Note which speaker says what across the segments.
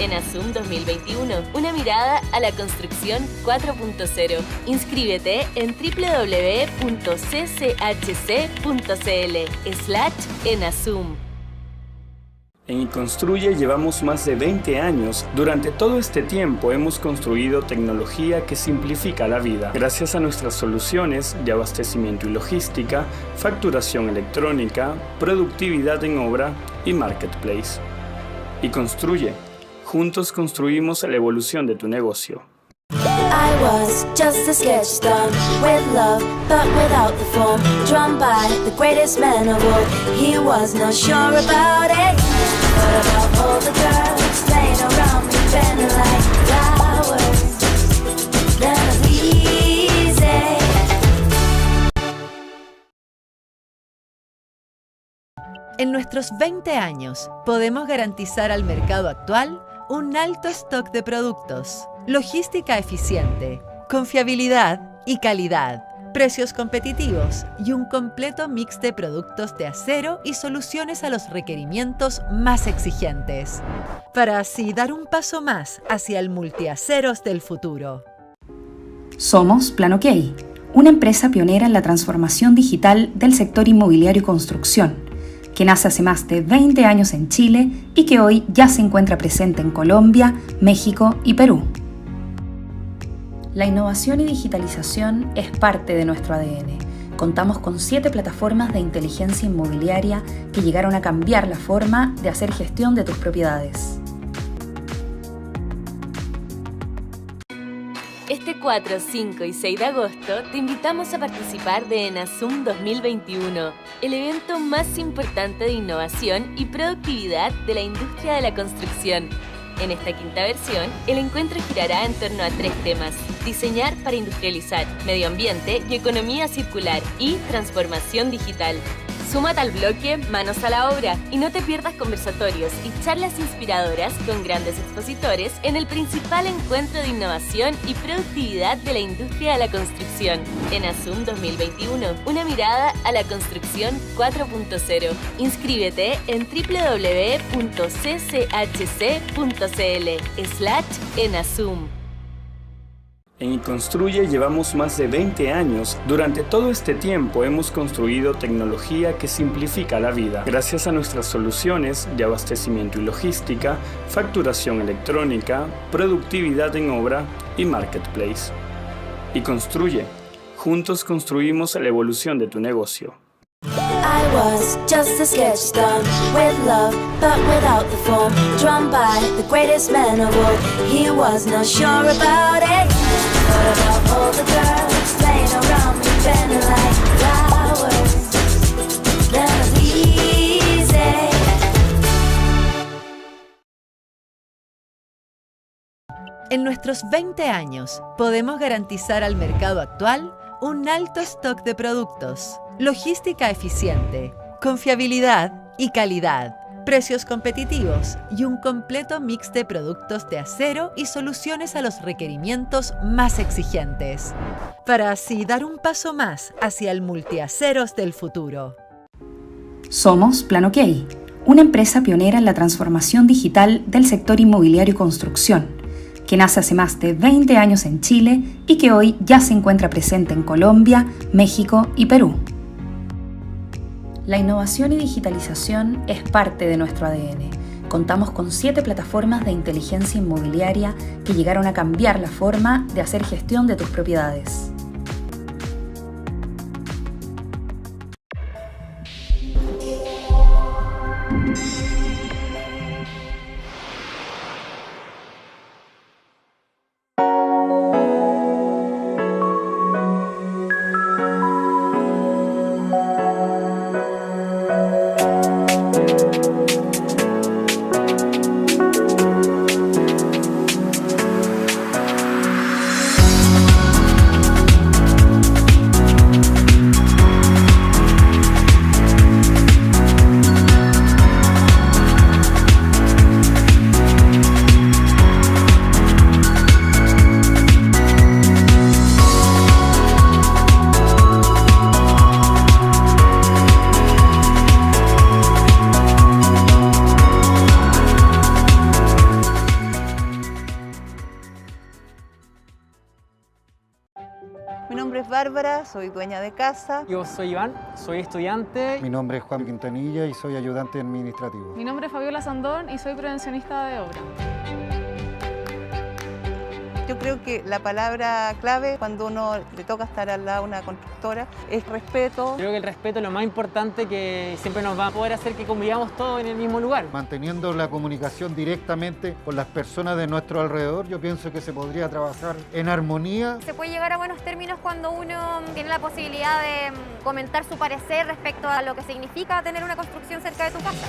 Speaker 1: ENASUM 2021, una mirada a la construcción 4.0. Inscríbete en www.CChC.cl/ENASUM.
Speaker 2: En Construye llevamos más de 20 años. Durante todo este tiempo hemos construido tecnología que simplifica la vida. Gracias a nuestras soluciones de abastecimiento y logística, facturación electrónica, productividad en obra y marketplace. Y Construye. Juntos construimos la evolución de tu negocio.
Speaker 3: I was just a sketch done with love, but without the form. Drawn by the greatest man of all. He was not sure about it. What about all the girls playing around me, bending like flowers? That was easy.
Speaker 4: En nuestros 20 años, podemos garantizar al mercado actual un alto stock de productos, logística eficiente, confiabilidad y calidad, precios competitivos y un completo mix de productos de acero y soluciones a los requerimientos más exigentes, para así dar un paso más hacia el multiaceros del futuro.
Speaker 5: Somos Plan OK, una empresa pionera en la transformación digital del sector inmobiliario y construcción, que nace hace más de 20 años en Chile y que hoy ya se encuentra presente en Colombia, México y Perú. La innovación y digitalización es parte de nuestro ADN. Contamos con 7 plataformas de inteligencia inmobiliaria que llegaron a cambiar la forma de hacer gestión de tus propiedades.
Speaker 1: Este 4, 5 y 6 de agosto te invitamos a participar de ENASUM 2021, el evento más importante de innovación y productividad de la industria de la construcción. En esta quinta versión, el encuentro girará en torno a 3 temas: diseñar para industrializar, medio ambiente y economía circular y transformación digital. Súmate al bloque Manos a la Obra y no te pierdas conversatorios y charlas inspiradoras con grandes expositores en el principal encuentro de innovación y productividad de la industria de la construcción. ENASUM 2021, una mirada a la construcción 4.0. Inscríbete en www.CChC.cl/ENASUM.
Speaker 2: En Construye llevamos más de 20 años. Durante todo este tiempo hemos construido tecnología que simplifica la vida. Gracias a nuestras soluciones de abastecimiento y logística, facturación electrónica, productividad en obra y marketplace. Y Construye. Juntos construimos la evolución de tu negocio.
Speaker 3: I was just a sketch done with love, but without the form. Drawn by the greatest man of all. He was not sure about it. What about all the girls playing around me, bending like flowers? That was easy.
Speaker 4: En nuestros 20 años, podemos garantizar al mercado actual un alto stock de productos, logística eficiente, confiabilidad y calidad, precios competitivos y un completo mix de productos de acero y soluciones a los requerimientos más exigentes, para así dar un paso más hacia el multiaceros del futuro.
Speaker 5: Somos Plan OK, una empresa pionera en la transformación digital del sector inmobiliario y construcción, que nace hace más de 20 años en Chile y que hoy ya se encuentra presente en Colombia, México y Perú. La innovación y digitalización es parte de nuestro ADN. Contamos con 7 plataformas de inteligencia inmobiliaria que llegaron a cambiar la forma de hacer gestión de tus propiedades.
Speaker 6: Bárbara, soy dueña de casa.
Speaker 7: Yo soy Iván, soy estudiante.
Speaker 8: Mi nombre es Juan Quintanilla y soy ayudante administrativo.
Speaker 9: Mi nombre es Fabiola Sandón y soy prevencionista de obra.
Speaker 6: Yo creo que la palabra clave cuando uno le toca estar al lado de una constructora es respeto.
Speaker 7: Creo que el respeto es lo más importante que siempre nos va a poder hacer que convivamos todos en el mismo lugar.
Speaker 8: Manteniendo la comunicación directamente con las personas de nuestro alrededor, yo pienso que se podría trabajar en armonía.
Speaker 10: Se puede llegar a buenos términos cuando uno tiene la posibilidad de comentar su parecer respecto a lo que significa tener una construcción cerca de tu casa.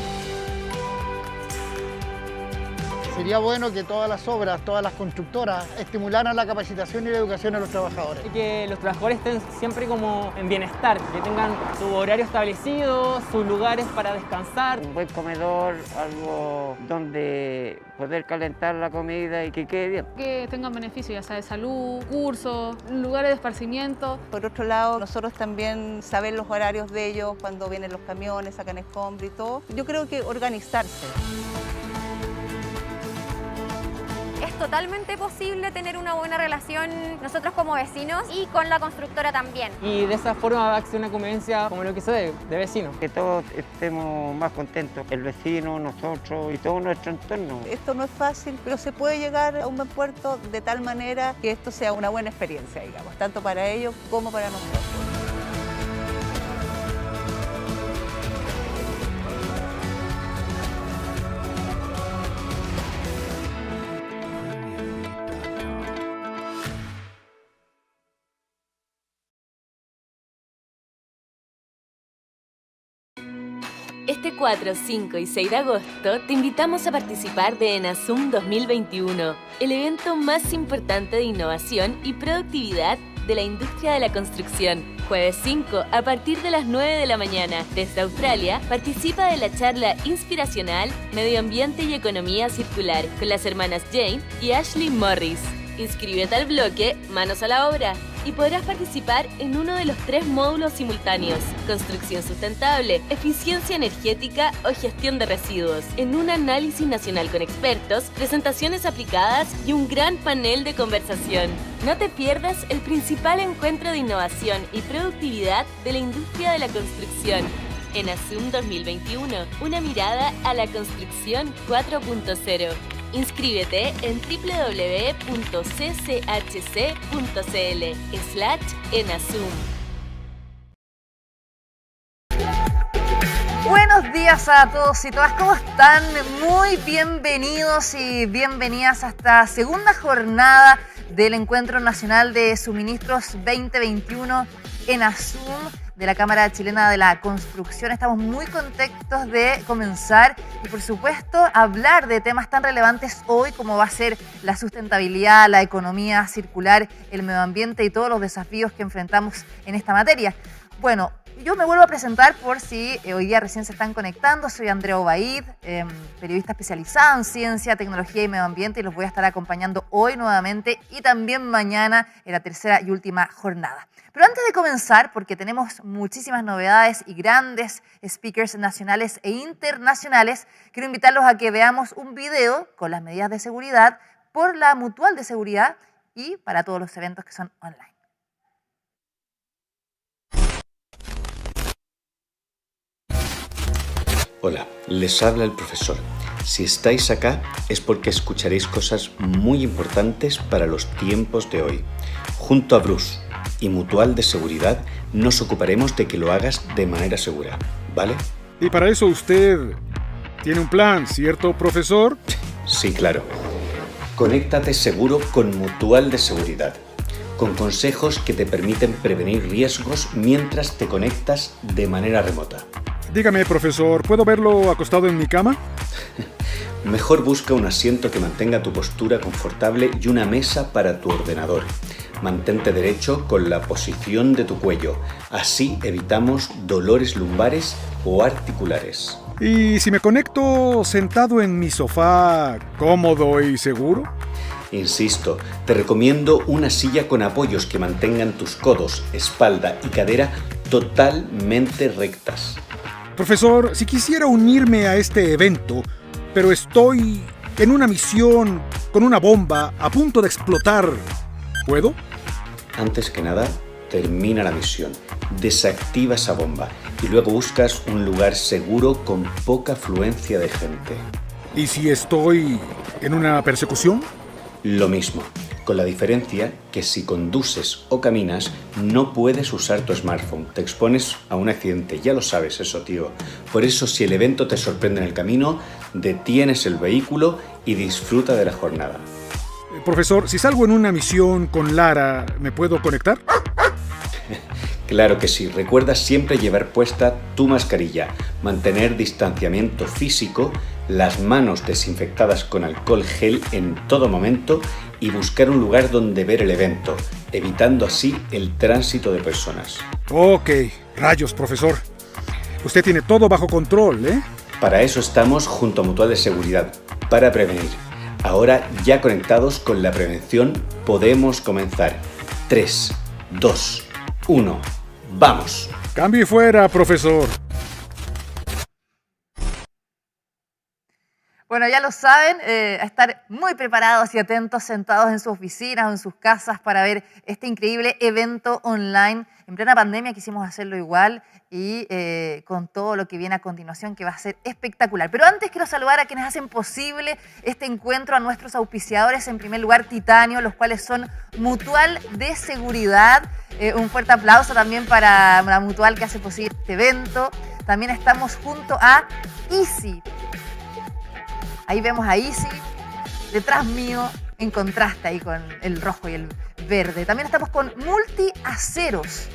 Speaker 11: Sería bueno que todas las obras, todas las constructoras estimularan la capacitación y la educación a los trabajadores.
Speaker 7: Y que los trabajadores estén siempre como en bienestar, que tengan su horario establecido, sus lugares para descansar.
Speaker 12: Un buen comedor, algo donde poder calentar la comida y que quede bien.
Speaker 9: Que tengan beneficios, ya sea de salud, cursos, lugares de esparcimiento.
Speaker 6: Por otro lado, nosotros también saber los horarios de ellos, cuando vienen los camiones, sacan escombro y todo. Yo creo que organizarse.
Speaker 10: Es totalmente posible tener una buena relación nosotros como vecinos y con la constructora también.
Speaker 7: Y de esa forma va a ser una convivencia como lo que se debe, de vecinos.
Speaker 12: Que todos estemos más contentos, el vecino, nosotros y todo nuestro entorno.
Speaker 6: Esto no es fácil, pero se puede llegar a un buen puerto de tal manera que esto sea una buena experiencia, digamos, tanto para ellos como para nosotros.
Speaker 1: Este 4, 5 y 6 de agosto te invitamos a participar de ENASUM 2021, el evento más importante de innovación y productividad de la industria de la construcción. Jueves 5, a partir de las 9 de la mañana, desde Australia, participa de la charla inspiracional Medio Ambiente y Economía Circular con las hermanas Jane y Ashley Morris. Inscríbete al bloque Manos a la Obra y podrás participar en uno de los 3 módulos simultáneos: Construcción Sustentable, Eficiencia Energética o Gestión de Residuos, en un análisis nacional con expertos, presentaciones aplicadas y un gran panel de conversación. No te pierdas el principal encuentro de innovación y productividad de la industria de la construcción. ENASUM 2021, una mirada a la construcción 4.0. Inscríbete en www.cchc.cl/ENASUM.
Speaker 4: Buenos días a todos y todas, ¿cómo están? Muy bienvenidos y bienvenidas a esta segunda jornada del Encuentro Nacional de Suministros 2021 ENASUM de la Cámara Chilena de la Construcción. Estamos muy contentos de comenzar y, por supuesto, hablar de temas tan relevantes hoy como va a ser la sustentabilidad, la economía circular, el medio ambiente y todos los desafíos que enfrentamos en esta materia. Bueno, yo me vuelvo a presentar por si hoy día recién se están conectando. Soy Andrea Obaid, periodista especializada en ciencia, tecnología y medio ambiente, y los voy a estar acompañando hoy nuevamente y también mañana en la tercera y última jornada. Pero antes de comenzar, porque tenemos muchísimas novedades y grandes speakers nacionales e internacionales, quiero invitarlos a que veamos un video con las medidas de seguridad por la Mutual de Seguridad y para todos los eventos que son online.
Speaker 13: Hola, les habla el profesor. Si estáis acá es porque escucharéis cosas muy importantes para los tiempos de hoy. Junto a Bruce y Mutual de Seguridad nos ocuparemos de que lo hagas de manera segura, ¿vale?
Speaker 14: Y para eso usted tiene un plan, ¿cierto, profesor?
Speaker 13: Sí, claro. Conéctate seguro con Mutual de Seguridad, con consejos que te permiten prevenir riesgos mientras te conectas de manera remota.
Speaker 14: Dígame, profesor, ¿puedo verlo acostado en mi cama?
Speaker 13: Mejor busca un asiento que mantenga tu postura confortable y una mesa para tu ordenador. Mantente derecho con la posición de tu cuello. Así evitamos dolores lumbares o articulares.
Speaker 14: ¿Y si me conecto sentado en mi sofá, cómodo y seguro?
Speaker 13: Insisto, te recomiendo una silla con apoyos que mantengan tus codos, espalda y cadera totalmente rectas.
Speaker 14: Profesor, si quisiera unirme a este evento, pero estoy en una misión con una bomba a punto de explotar, ¿puedo?
Speaker 13: Antes que nada, termina la misión, desactiva esa bomba y luego buscas un lugar seguro con poca afluencia de gente.
Speaker 14: ¿Y si estoy en una persecución?
Speaker 13: Lo mismo, con la diferencia que si conduces o caminas no puedes usar tu smartphone, te expones a un accidente, ya lo sabes eso, tío. Por eso, si el evento te sorprende en el camino, detienes el vehículo y disfruta de la jornada.
Speaker 14: Profesor, si salgo en una misión con Lara, ¿me puedo conectar?
Speaker 13: Claro que sí, recuerda siempre llevar puesta tu mascarilla, mantener distanciamiento físico, las manos desinfectadas con alcohol gel en todo momento y buscar un lugar donde ver el evento, evitando así el tránsito de personas.
Speaker 14: Ok, rayos, profesor. Usted tiene todo bajo control, ¿eh?
Speaker 13: Para eso estamos junto a Mutual de Seguridad, para prevenir. Ahora, ya conectados con la prevención, podemos comenzar. 3, 2, 1, ¡vamos!
Speaker 14: Cambio y fuera, profesor.
Speaker 15: Bueno, ya lo saben, a estar muy preparados y atentos, sentados en sus oficinas o en sus casas para ver este increíble evento online. En plena pandemia quisimos hacerlo igual y con todo lo que viene a continuación, que va a ser espectacular. Pero antes quiero saludar a quienes hacen posible este encuentro, a nuestros auspiciadores. En primer lugar, Titanio, los cuales son Mutual de Seguridad. Un fuerte aplauso también para la Mutual que hace posible este evento. También estamos junto a Easy. Ahí vemos a Easy, detrás mío, en contraste ahí con el rojo y el verde. También estamos con Multiaceros.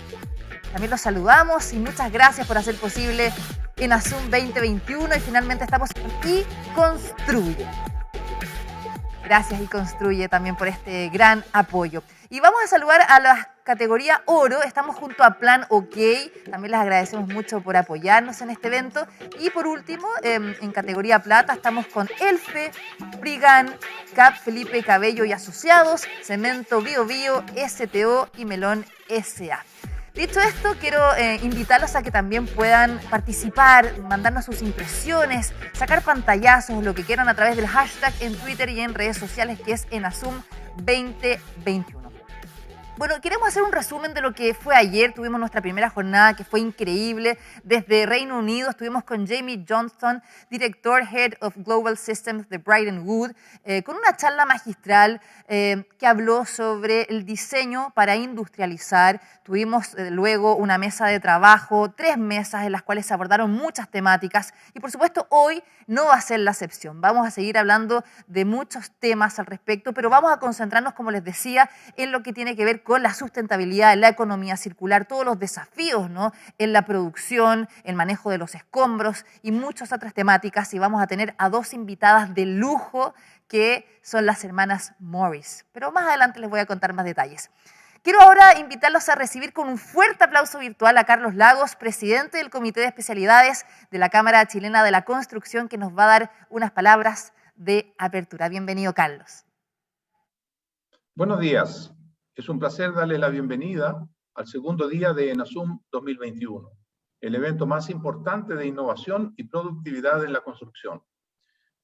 Speaker 15: También los saludamos y muchas gracias por hacer posible ENASUM 2021. Y finalmente estamos con Y Construye. Gracias Y Construye también por este gran apoyo. Y vamos a saludar a la categoría Oro. Estamos junto a Plan OK. También les agradecemos mucho por apoyarnos en este evento. Y por último, en categoría Plata, estamos con Elfe, Brigán, Cap Felipe Cabello y Asociados, Cemento Bio Bio, STO y Melón SA. Dicho esto, quiero invitarlos a que también puedan participar, mandarnos sus impresiones, sacar pantallazos, lo que quieran a través del hashtag en Twitter y en redes sociales, que es ENASUM 2021. Bueno, queremos hacer un resumen de lo que fue ayer. Tuvimos nuestra primera jornada que fue increíble. Desde Reino Unido estuvimos con Jamie Johnston, director Head of Global Systems de Brighton Wood, con una charla magistral que habló sobre el diseño para industrializar. Tuvimos luego una mesa de trabajo, 3 mesas en las cuales se abordaron muchas temáticas y por supuesto hoy no va a ser la excepción. Vamos a seguir hablando de muchos temas al respecto, pero vamos a concentrarnos, como les decía, en lo que tiene que ver con la sustentabilidad, en la economía circular, todos los desafíos, ¿no?, en la producción, el manejo de los escombros y muchas otras temáticas. Y vamos a tener a 2 invitadas de lujo que son las hermanas Morris. Pero más adelante les voy a contar más detalles. Quiero ahora invitarlos a recibir con un fuerte aplauso virtual a Carlos Lagos, presidente del Comité de Especialidades de la Cámara Chilena de la Construcción, que nos va a dar unas palabras de apertura. Bienvenido, Carlos.
Speaker 16: Buenos días. Es un placer darle la bienvenida al segundo día de ENASUM 2021, el evento más importante de innovación y productividad en la construcción,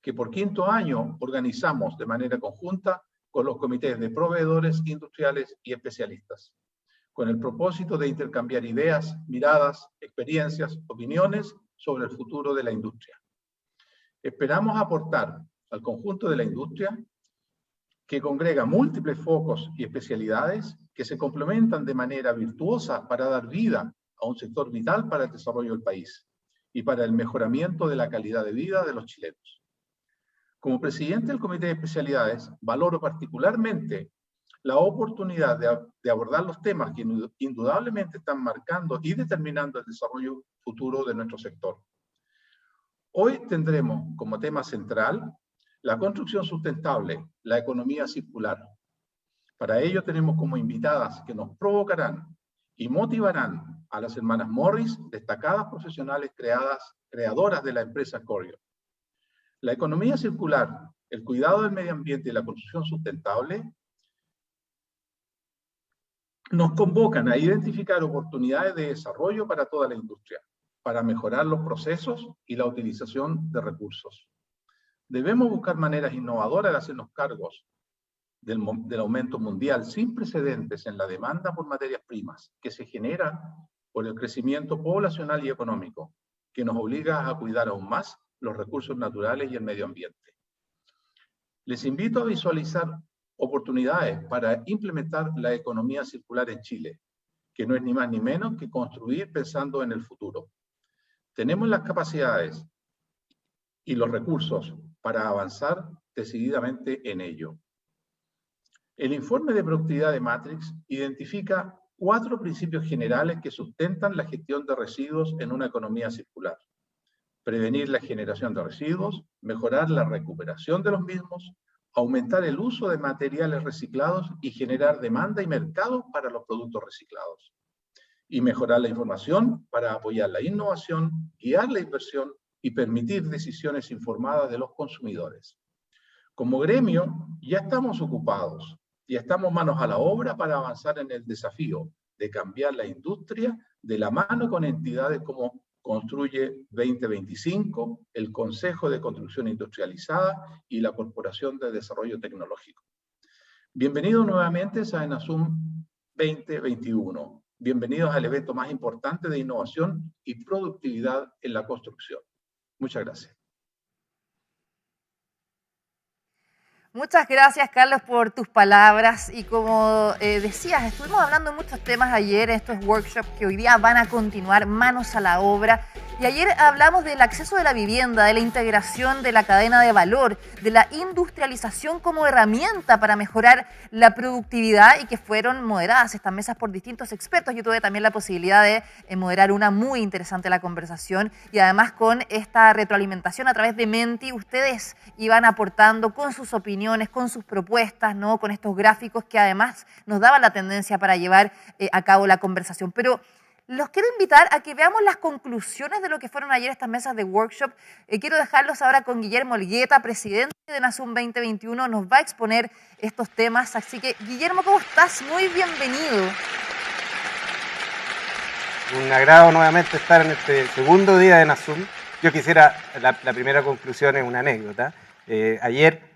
Speaker 16: que por 5º año organizamos de manera conjunta con los comités de proveedores, industriales y especialistas, con el propósito de intercambiar ideas, miradas, experiencias, opiniones sobre el futuro de la industria. Esperamos aportar al conjunto de la industria, que congrega múltiples focos y especialidades que se complementan de manera virtuosa para dar vida a un sector vital para el desarrollo del país y para el mejoramiento de la calidad de vida de los chilenos. Como presidente del Comité de Especialidades, valoro particularmente la oportunidad de abordar los temas que indudablemente están marcando y determinando el desarrollo futuro de nuestro sector. Hoy tendremos como tema central la construcción sustentable, la economía circular. Para ello tenemos como invitadas que nos provocarán y motivarán a las hermanas Morris, destacadas profesionales creadoras de la empresa Corio. La economía circular, el cuidado del medio ambiente y la construcción sustentable nos convocan a identificar oportunidades de desarrollo para toda la industria, para mejorar los procesos y la utilización de recursos. Debemos buscar maneras innovadoras de hacernos cargos del aumento mundial sin precedentes en la demanda por materias primas que se genera por el crecimiento poblacional y económico, que nos obliga a cuidar aún más los recursos naturales y el medio ambiente. Les invito a visualizar oportunidades para implementar la economía circular en Chile, que no es ni más ni menos que construir pensando en el futuro. Tenemos las capacidades y los recursos para avanzar decididamente en ello. El informe de productividad de Matrix identifica 4 principios generales que sustentan la gestión de residuos en una economía circular. Prevenir la generación de residuos, mejorar la recuperación de los mismos, aumentar el uso de materiales reciclados y generar demanda y mercado para los productos reciclados. Y mejorar la información para apoyar la innovación, guiar la inversión y permitir decisiones informadas de los consumidores. Como gremio, ya estamos ocupados y estamos manos a la obra para avanzar en el desafío de cambiar la industria de la mano con entidades como Construye 2025, el Consejo de Construcción Industrializada y la Corporación de Desarrollo Tecnológico. Bienvenidos nuevamente a ENASUM 2021. Bienvenidos al evento más importante de innovación y productividad en la construcción. Muchas gracias.
Speaker 15: Muchas gracias, Carlos, por tus palabras. Y como decías, estuvimos hablando de muchos temas ayer, estos workshops que hoy día van a continuar, manos a la obra. Y ayer hablamos del acceso de la vivienda, de la integración de la cadena de valor, de la industrialización como herramienta para mejorar la productividad y que fueron moderadas estas mesas por distintos expertos. Yo tuve también la posibilidad de moderar una muy interesante la conversación y además con esta retroalimentación a través de Menti, ustedes iban aportando con sus opiniones, con sus propuestas, ¿no? Con estos gráficos que además nos daban la tendencia para llevar a cabo la conversación. Pero los quiero invitar a que veamos las conclusiones de lo que fueron ayer estas mesas de workshop. Quiero dejarlos ahora con Guillermo Olgueta, presidente de ENASUM 2021. Nos va a exponer estos temas. Así que, Guillermo, ¿cómo estás? Muy bienvenido.
Speaker 17: Un agrado nuevamente estar en este segundo día de ENASUM. Yo quisiera, la primera conclusión es una anécdota. Ayer,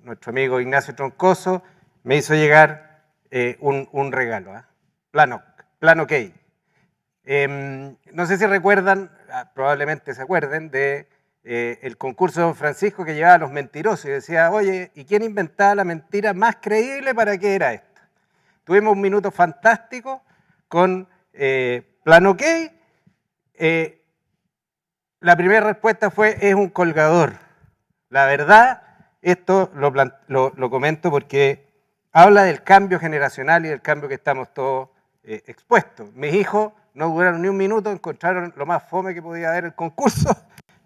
Speaker 17: nuestro amigo Ignacio Troncoso me hizo llegar un regalo, Plano Key. No sé si recuerdan, probablemente se acuerden, de el concurso de Don Francisco que llevaba a los mentirosos y decía, oye, ¿y quién inventaba la mentira más creíble? ¿Para qué era esto? Tuvimos un minuto fantástico con Plano Key. La primera respuesta fue, es un colgador. La verdad, esto lo comento porque habla del cambio generacional y del cambio que estamos todos expuestos. Mis hijos no duraron ni un minuto, encontraron lo más fome que podía haber el concurso,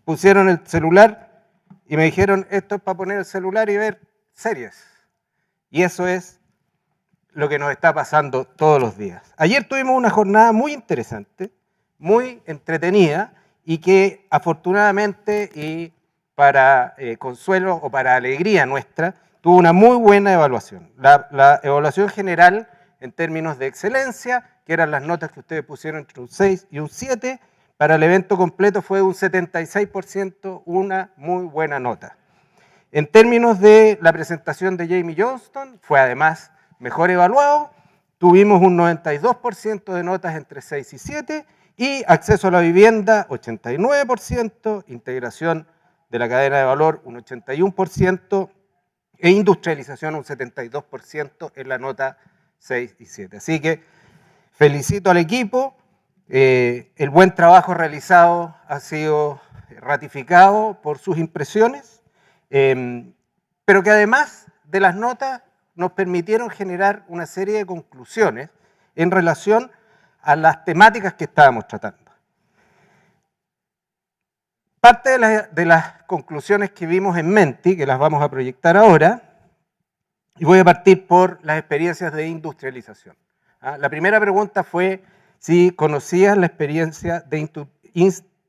Speaker 17: pusieron el celular y me dijeron, esto es para poner el celular y ver series. Y eso es lo que nos está pasando todos los días. Ayer tuvimos una jornada muy interesante, muy entretenida y que afortunadamente y para consuelo o para alegría nuestra, tuvo una muy buena evaluación. La evaluación general en términos de excelencia, que eran las notas que ustedes pusieron entre un 6 y un 7, para el evento completo fue un 76%, una muy buena nota. En términos de la presentación de Jamie Johnston, fue además mejor evaluado, tuvimos un 92% de notas entre 6 y 7, y acceso a la vivienda, 89%, integración de la cadena de valor, un 81%, e industrialización, un 72% en la nota 6 y 7. Así que felicito al equipo, el buen trabajo realizado ha sido ratificado por sus impresiones, pero que además de las notas nos permitieron generar una serie de conclusiones en relación a las temáticas que estábamos tratando. Parte de las conclusiones que vimos en Menti, que las vamos a proyectar ahora, y voy a partir por las experiencias de industrialización. La primera pregunta fue si conocías la experiencia de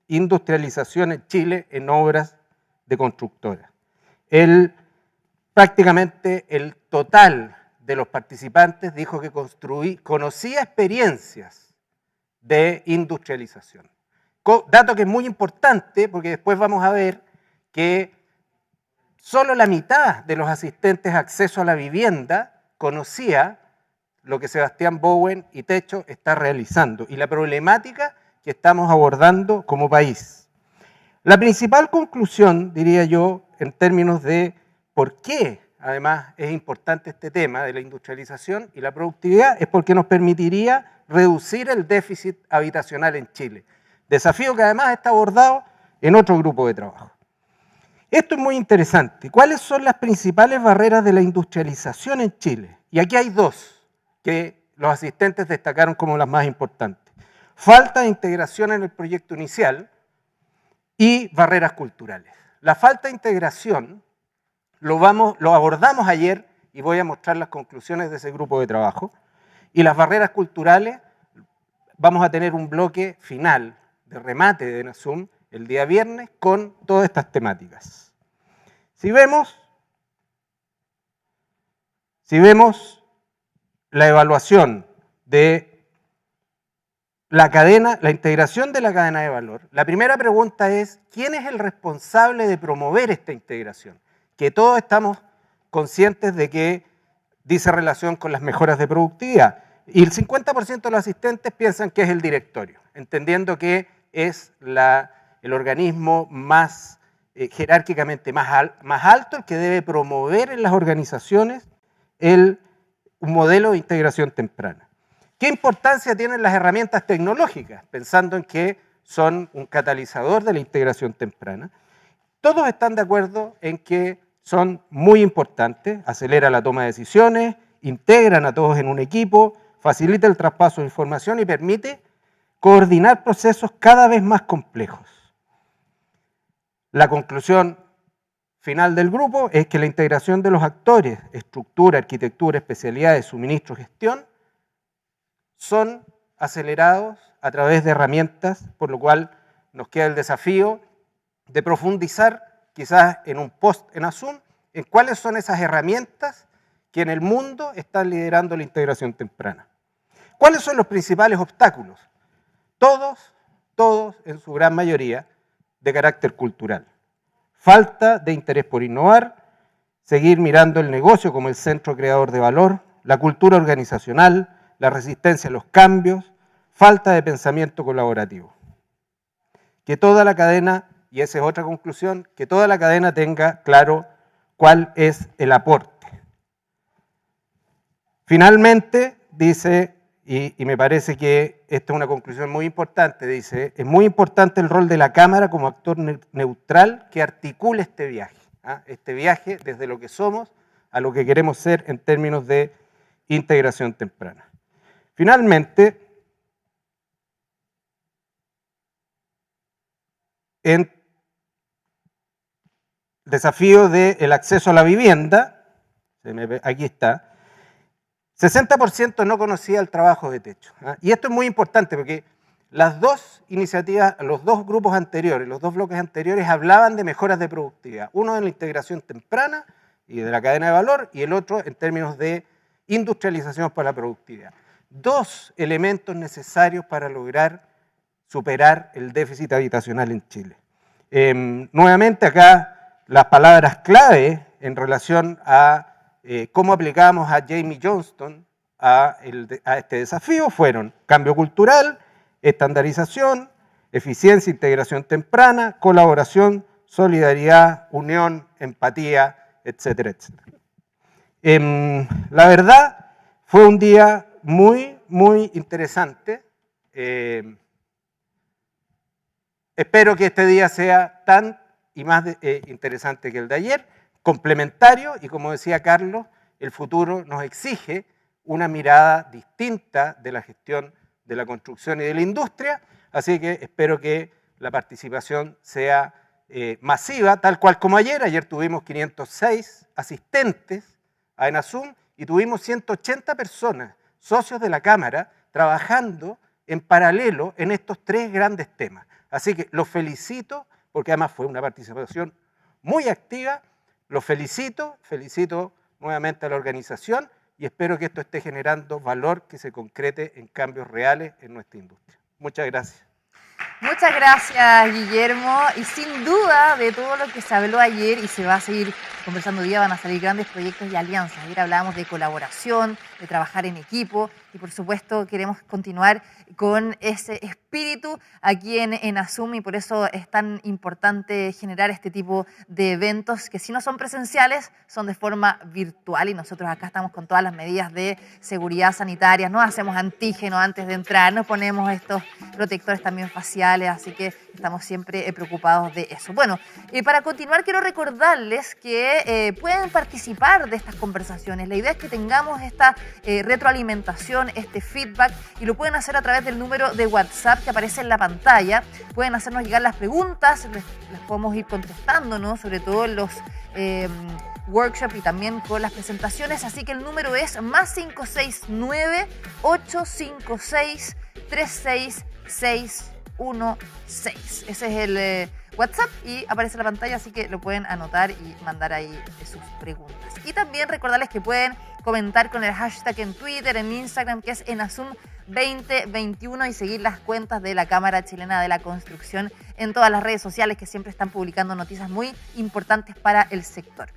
Speaker 17: industrialización en Chile en obras de constructora. Prácticamente el total de los participantes dijo que conocía experiencias de industrialización. Dato que es muy importante porque después vamos a ver que solo la mitad de los asistentes a acceso a la vivienda conocía lo que Sebastián Bowen y Techo está realizando y la problemática que estamos abordando como país. La principal conclusión, diría yo, en términos de por qué, además, es importante este tema de la industrialización y la productividad, es porque nos permitiría reducir el déficit habitacional en Chile. Desafío que además está abordado en otro grupo de trabajo. Esto es muy interesante. ¿Cuáles son las principales barreras de la industrialización en Chile? Y aquí hay dos que los asistentes destacaron como las más importantes. Falta de integración en el proyecto inicial y barreras culturales. La falta de integración lo abordamos ayer y voy a mostrar las conclusiones de ese grupo de trabajo. Y las barreras culturales, vamos a tener un bloque final de remate de ENASUM el día viernes con todas estas temáticas. Si vemos la evaluación de la integración de la cadena de valor, la primera pregunta es, ¿quién es el responsable de promover esta integración? Que todos estamos conscientes de que dice relación con las mejoras de productividad. Y el 50% de los asistentes piensan que es el directorio, entendiendo que es el organismo más jerárquicamente más alto, el que debe promover en las organizaciones un modelo de integración temprana. ¿Qué importancia tienen las herramientas tecnológicas? Pensando en que son un catalizador de la integración temprana. Todos están de acuerdo en que son muy importantes, acelera la toma de decisiones, integran a todos en un equipo, facilita el traspaso de información y permite coordinar procesos cada vez más complejos. La conclusión final del grupo es que la integración de los actores, estructura, arquitectura, especialidades, suministro, gestión, son acelerados a través de herramientas, por lo cual nos queda el desafío de profundizar, quizás en un post ENASUM, en cuáles son esas herramientas que en el mundo están liderando la integración temprana. ¿Cuáles son los principales obstáculos? Todos en su gran mayoría, de carácter cultural. Falta de interés por innovar, seguir mirando el negocio como el centro creador de valor, la cultura organizacional, la resistencia a los cambios, falta de pensamiento colaborativo. Que toda la cadena, y esa es otra conclusión, que toda la cadena tenga claro cuál es el aporte. Finalmente, dice, y me parece que esta es una conclusión muy importante, dice, es muy importante el rol de la Cámara como actor neutral que articule este viaje desde lo que somos a lo que queremos ser en términos de integración temprana. Finalmente, en desafío del acceso a la vivienda, aquí está, 60% no conocía el trabajo de techo. Y esto es muy importante porque las dos iniciativas, los dos grupos anteriores, los dos bloques anteriores hablaban de mejoras de productividad. Uno en la integración temprana y de la cadena de valor y el otro en términos de industrialización para la productividad. Dos elementos necesarios para lograr superar el déficit habitacional en Chile. Nuevamente acá las palabras clave en relación a cómo aplicamos a Jamie Johnston a este desafío fueron cambio cultural, estandarización, eficiencia, integración temprana, colaboración, solidaridad, unión, empatía, etcétera, etcétera. La verdad fue un día muy interesante. Espero que este día sea tan y más interesante que el de ayer, complementario, y como decía Carlos, el futuro nos exige una mirada distinta de la gestión de la construcción y de la industria, así que espero que la participación sea masiva, tal cual como ayer. Ayer tuvimos 506 asistentes a ENASUM y tuvimos 180 personas, socios de la Cámara, trabajando en paralelo en estos tres grandes temas. Así que los felicito, porque además fue una participación muy activa. Los felicito nuevamente a la organización y espero que esto esté generando valor que se concrete en cambios reales en nuestra industria. Muchas gracias.
Speaker 15: Muchas gracias, Guillermo. Y sin duda de todo lo que se habló ayer y se va a seguir conversando hoy día van a salir grandes proyectos y alianzas. Ayer hablábamos de colaboración, de trabajar en equipo y por supuesto queremos continuar con ese espíritu aquí en ENASUM y por eso es tan importante generar este tipo de eventos que si no son presenciales son de forma virtual y nosotros acá estamos con todas las medidas de seguridad sanitaria, nos hacemos antígeno antes de entrar, nos ponemos estos protectores también faciales, así que estamos siempre preocupados de eso. Bueno, para continuar quiero recordarles que pueden participar de estas conversaciones. La idea es que tengamos esta retroalimentación, este feedback y lo pueden hacer a través del número de WhatsApp que aparece en la pantalla. Pueden hacernos llegar las preguntas, las podemos ir contestando, ¿no? Sobre todo en los workshops y también con las presentaciones. Así que el número es +569 856 36616. Ese es el WhatsApp y aparece en la pantalla, así que lo pueden anotar y mandar ahí sus preguntas. Y también recordarles que pueden comentar con el hashtag en Twitter, en Instagram, que es ENASUM2021 y seguir las cuentas de la Cámara Chilena de la Construcción en todas las redes sociales que siempre están publicando noticias muy importantes para el sector.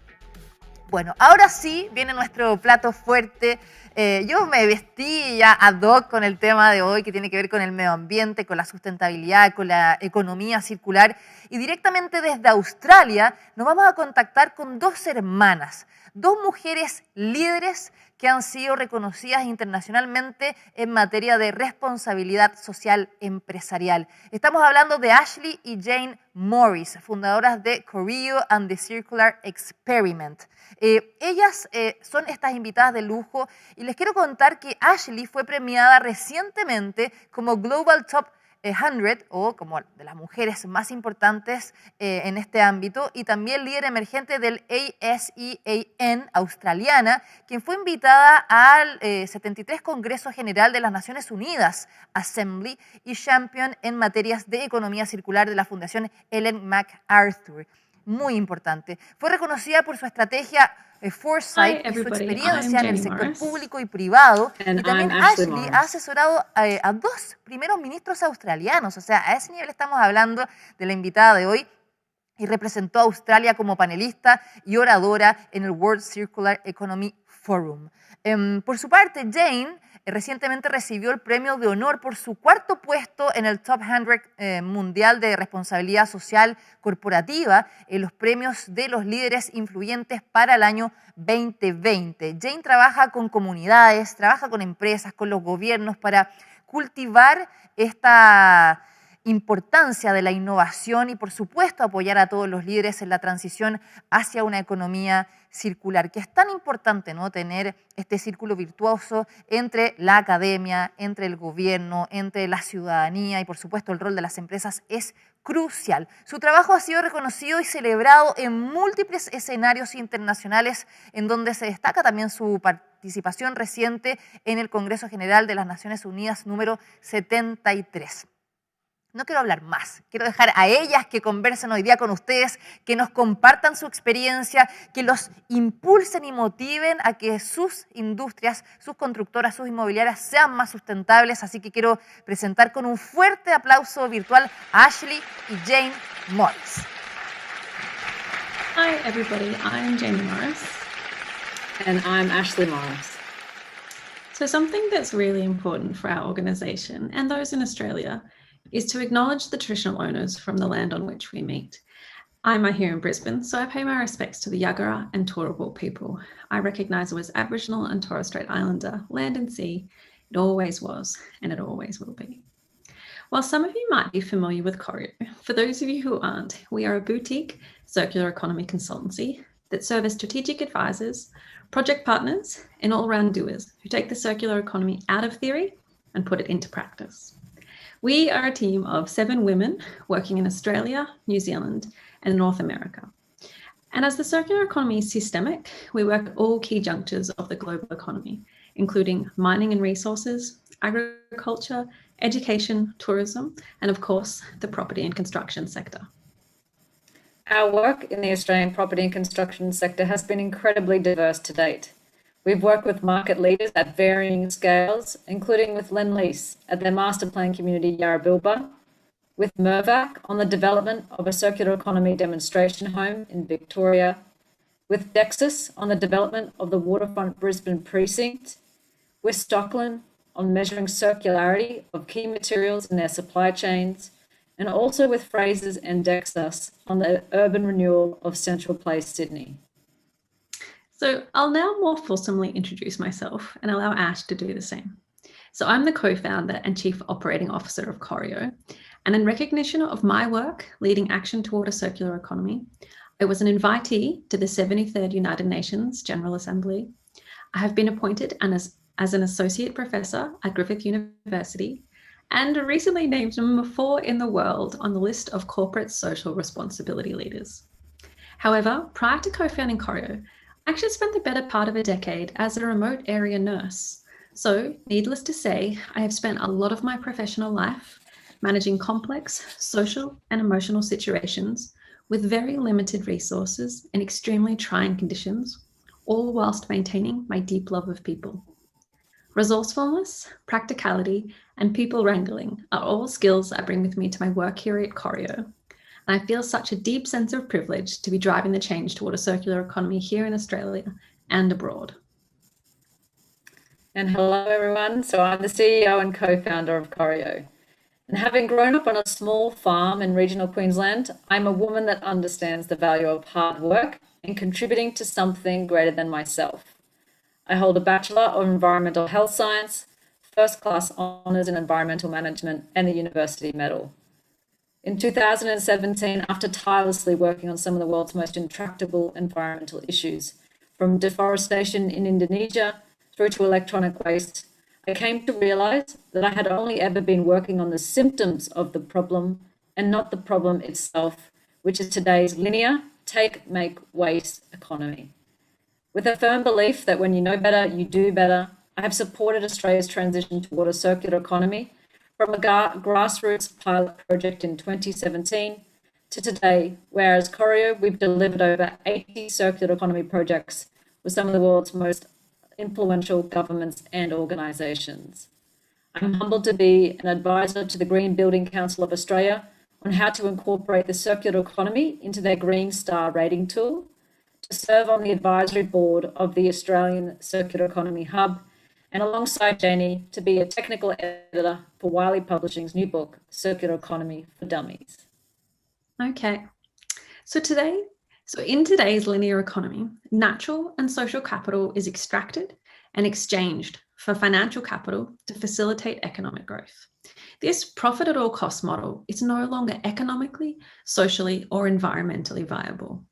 Speaker 15: Bueno, ahora sí viene nuestro plato fuerte. Yo me vestí ya ad hoc con el tema de hoy que tiene que ver con el medio ambiente, con la sustentabilidad, con la economía circular. Y directamente desde Australia nos vamos a contactar con dos hermanas, dos mujeres líderes que han sido reconocidas internacionalmente en materia de responsabilidad social empresarial. Estamos hablando de Ashley y Jane Morris, fundadoras de Corio and the Circular Experiment. Ellas son estas invitadas de lujo y les quiero contar que Ashley fue premiada recientemente como Global Top 100 o como de las mujeres más importantes en este ámbito y también líder emergente del ASEAN australiana, quien fue invitada al 73 Congreso General de las Naciones Unidas Assembly y Champion en materias de economía circular de la Fundación Ellen MacArthur. Muy importante. Fue reconocida por su estrategia Foresight y su experiencia en el sector público y privado. Y también Ashley ha asesorado a dos primeros ministros australianos. O sea, a ese nivel estamos hablando de la invitada de hoy. Y representó a Australia como panelista y oradora en el World Circular Economy Forum. Por su parte, Jane recientemente recibió el premio de honor por su cuarto puesto en el Top 100 mundial de responsabilidad social corporativa en los premios de los líderes influyentes para el año 2020. Jane trabaja con comunidades, trabaja con empresas, con los gobiernos para cultivar esta importancia de la innovación y, por supuesto, apoyar a todos los líderes en la transición hacia una economía circular, que es tan importante, ¿no? Tener este círculo virtuoso entre la academia, entre el gobierno, entre la ciudadanía y, por supuesto, el rol de las empresas es crucial. Su trabajo ha sido reconocido y celebrado en múltiples escenarios internacionales, en donde se destaca también su participación reciente en el Congreso General de las Naciones Unidas número 73. No quiero hablar más, quiero dejar a ellas que conversen hoy día con ustedes, que nos compartan su experiencia, que los impulsen y motiven a que sus industrias, sus constructoras, sus inmobiliarias sean más sustentables. Así que quiero presentar con un fuerte aplauso virtual a Ashley y Jane Morris.
Speaker 18: Hi everybody, I'm Jane Morris.
Speaker 19: And I'm Ashley Morris.
Speaker 18: So something that's really important for our organisation and those in Australia is to acknowledge the traditional owners from the land on which we meet. I'm here in Brisbane, so I pay my respects to the Yagara and Turrbal people. I recognise them as Aboriginal and Torres Strait Islander, land and sea. It always was, and it always will be. While some of you might be familiar with Corio, for those of you who aren't, we are a boutique circular economy consultancy that serve as strategic advisors, project partners, and all-round doers who take the circular economy out of theory and put it into practice. We are a team of 7 women working in Australia, New Zealand, and North America. And as the circular economy is systemic, we work at all key junctures of the global economy, including mining and resources, agriculture, education, tourism, and of course, the property and construction sector.
Speaker 19: Our work in the Australian property and construction sector has been incredibly diverse to date. We've worked with market leaders at varying scales, including with Lendlease at their master plan community Yarrabilba, with Mirvac on the development of a circular economy demonstration home in Victoria, with Dexus on the development of the Waterfront Brisbane precinct, with Stockland on measuring circularity of key materials in their supply chains, and also with Frasers and Dexus on the urban renewal of Central Place, Sydney.
Speaker 18: So I'll now more fulsomely introduce myself and allow Ash to do the same. So I'm the co-founder and chief operating officer of Choreo, and in recognition of my work leading action toward a circular economy, I was an invitee to the 73rd United Nations General Assembly. I have been appointed as an associate professor at Griffith University and recently named number 4 in the world on the list of corporate social responsibility leaders. However, prior to co-founding Choreo, I actually spent the better part of a decade as a remote area nurse. So, needless to say, I have spent a lot of my professional life managing complex social and emotional situations with very limited resources and extremely trying conditions, all whilst maintaining my deep love of people. Resourcefulness, practicality, and people wrangling are all skills I bring with me to my work here at Choreo. And I feel such a deep sense of privilege to be driving the change toward a circular economy here in Australia and abroad.
Speaker 19: And hello everyone, so I'm the CEO and co-founder of Choreo. And having grown up on a small farm in regional Queensland, I'm a woman that understands the value of hard work and contributing to something greater than myself. I hold a Bachelor of Environmental Health Science, First Class Honours in Environmental Management, and the University Medal. In 2017, after tirelessly working on some of the world's most intractable environmental issues, from deforestation in Indonesia through to electronic waste, I came to realise that I had only ever been working on the symptoms of the problem and not the problem itself, which is today's linear take, make, waste economy. With a firm belief that when you know better, you do better, I have supported Australia's transition toward a circular economy from a grassroots pilot project in 2017 to today, where as Choreo, we've delivered over 80 circular economy projects with some of the world's most influential governments and organisations. I'm humbled to be an advisor to the Green Building Council of Australia on how to incorporate the circular economy into their Green Star rating tool, to serve on the advisory board of the Australian Circular Economy Hub, and alongside Janie, to be a technical editor for Wiley Publishing's new book, Circular Economy for Dummies.
Speaker 18: Okay, so in today's linear economy, natural and social capital is extracted and exchanged for financial capital to facilitate economic growth. This profit at all costs model is no longer economically, socially, or environmentally viable.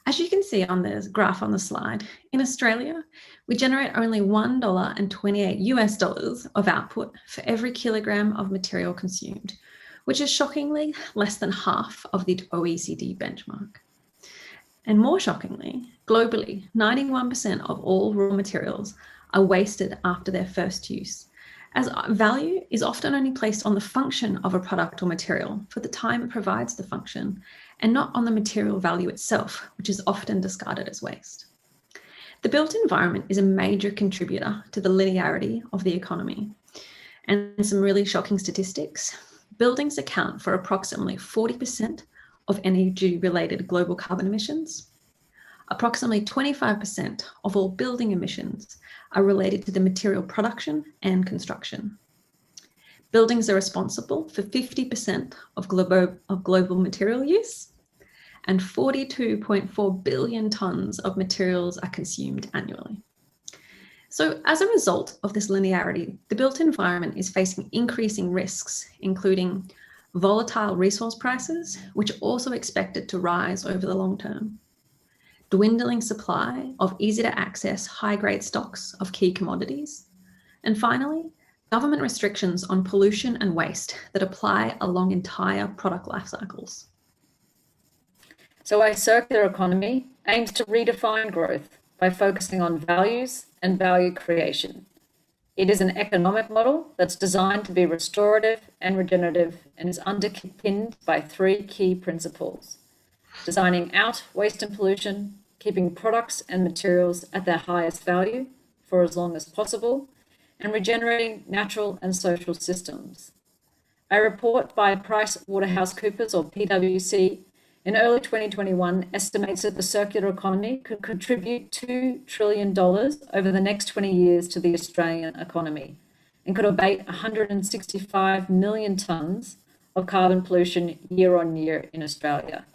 Speaker 18: As you can see on the graph on the slide, in Australia, we generate only $1.28 of output for every kilogram of material consumed, which is shockingly less than half of the OECD benchmark. And more shockingly, globally, 91% of all raw materials are wasted after their first use, as value is often only placed on the function of a product or material for the time it provides the function, and not on the material value itself, which is often discarded as waste. The built environment is a major contributor to the linearity of the economy. And some really shocking statistics. Buildings account for approximately 40% of energy-related global carbon emissions. Approximately 25% of all building emissions are related to the material production and construction. Buildings are responsible for 50% of global material use, and 42.4 billion tonnes of materials are consumed annually. So as a result of this linearity, the built environment is facing increasing risks, including volatile resource prices, which are also expected to rise over the long term, dwindling supply of easy-to-access high-grade stocks of key commodities, and finally, government restrictions on pollution and waste that apply along entire product life cycles.
Speaker 19: So a circular economy aims to redefine growth by focusing on values and value creation. It is an economic model that's designed to be restorative and regenerative and is underpinned by 3 key principles: designing out waste and pollution, keeping products and materials at their highest value for as long as possible, and regenerating natural and social systems. A report by PricewaterhouseCoopers, or PwC, in early 2021 estimates that the circular economy could contribute $2 trillion over the next 20 years to the Australian economy and could abate 165 million tonnes of carbon pollution year on year in Australia.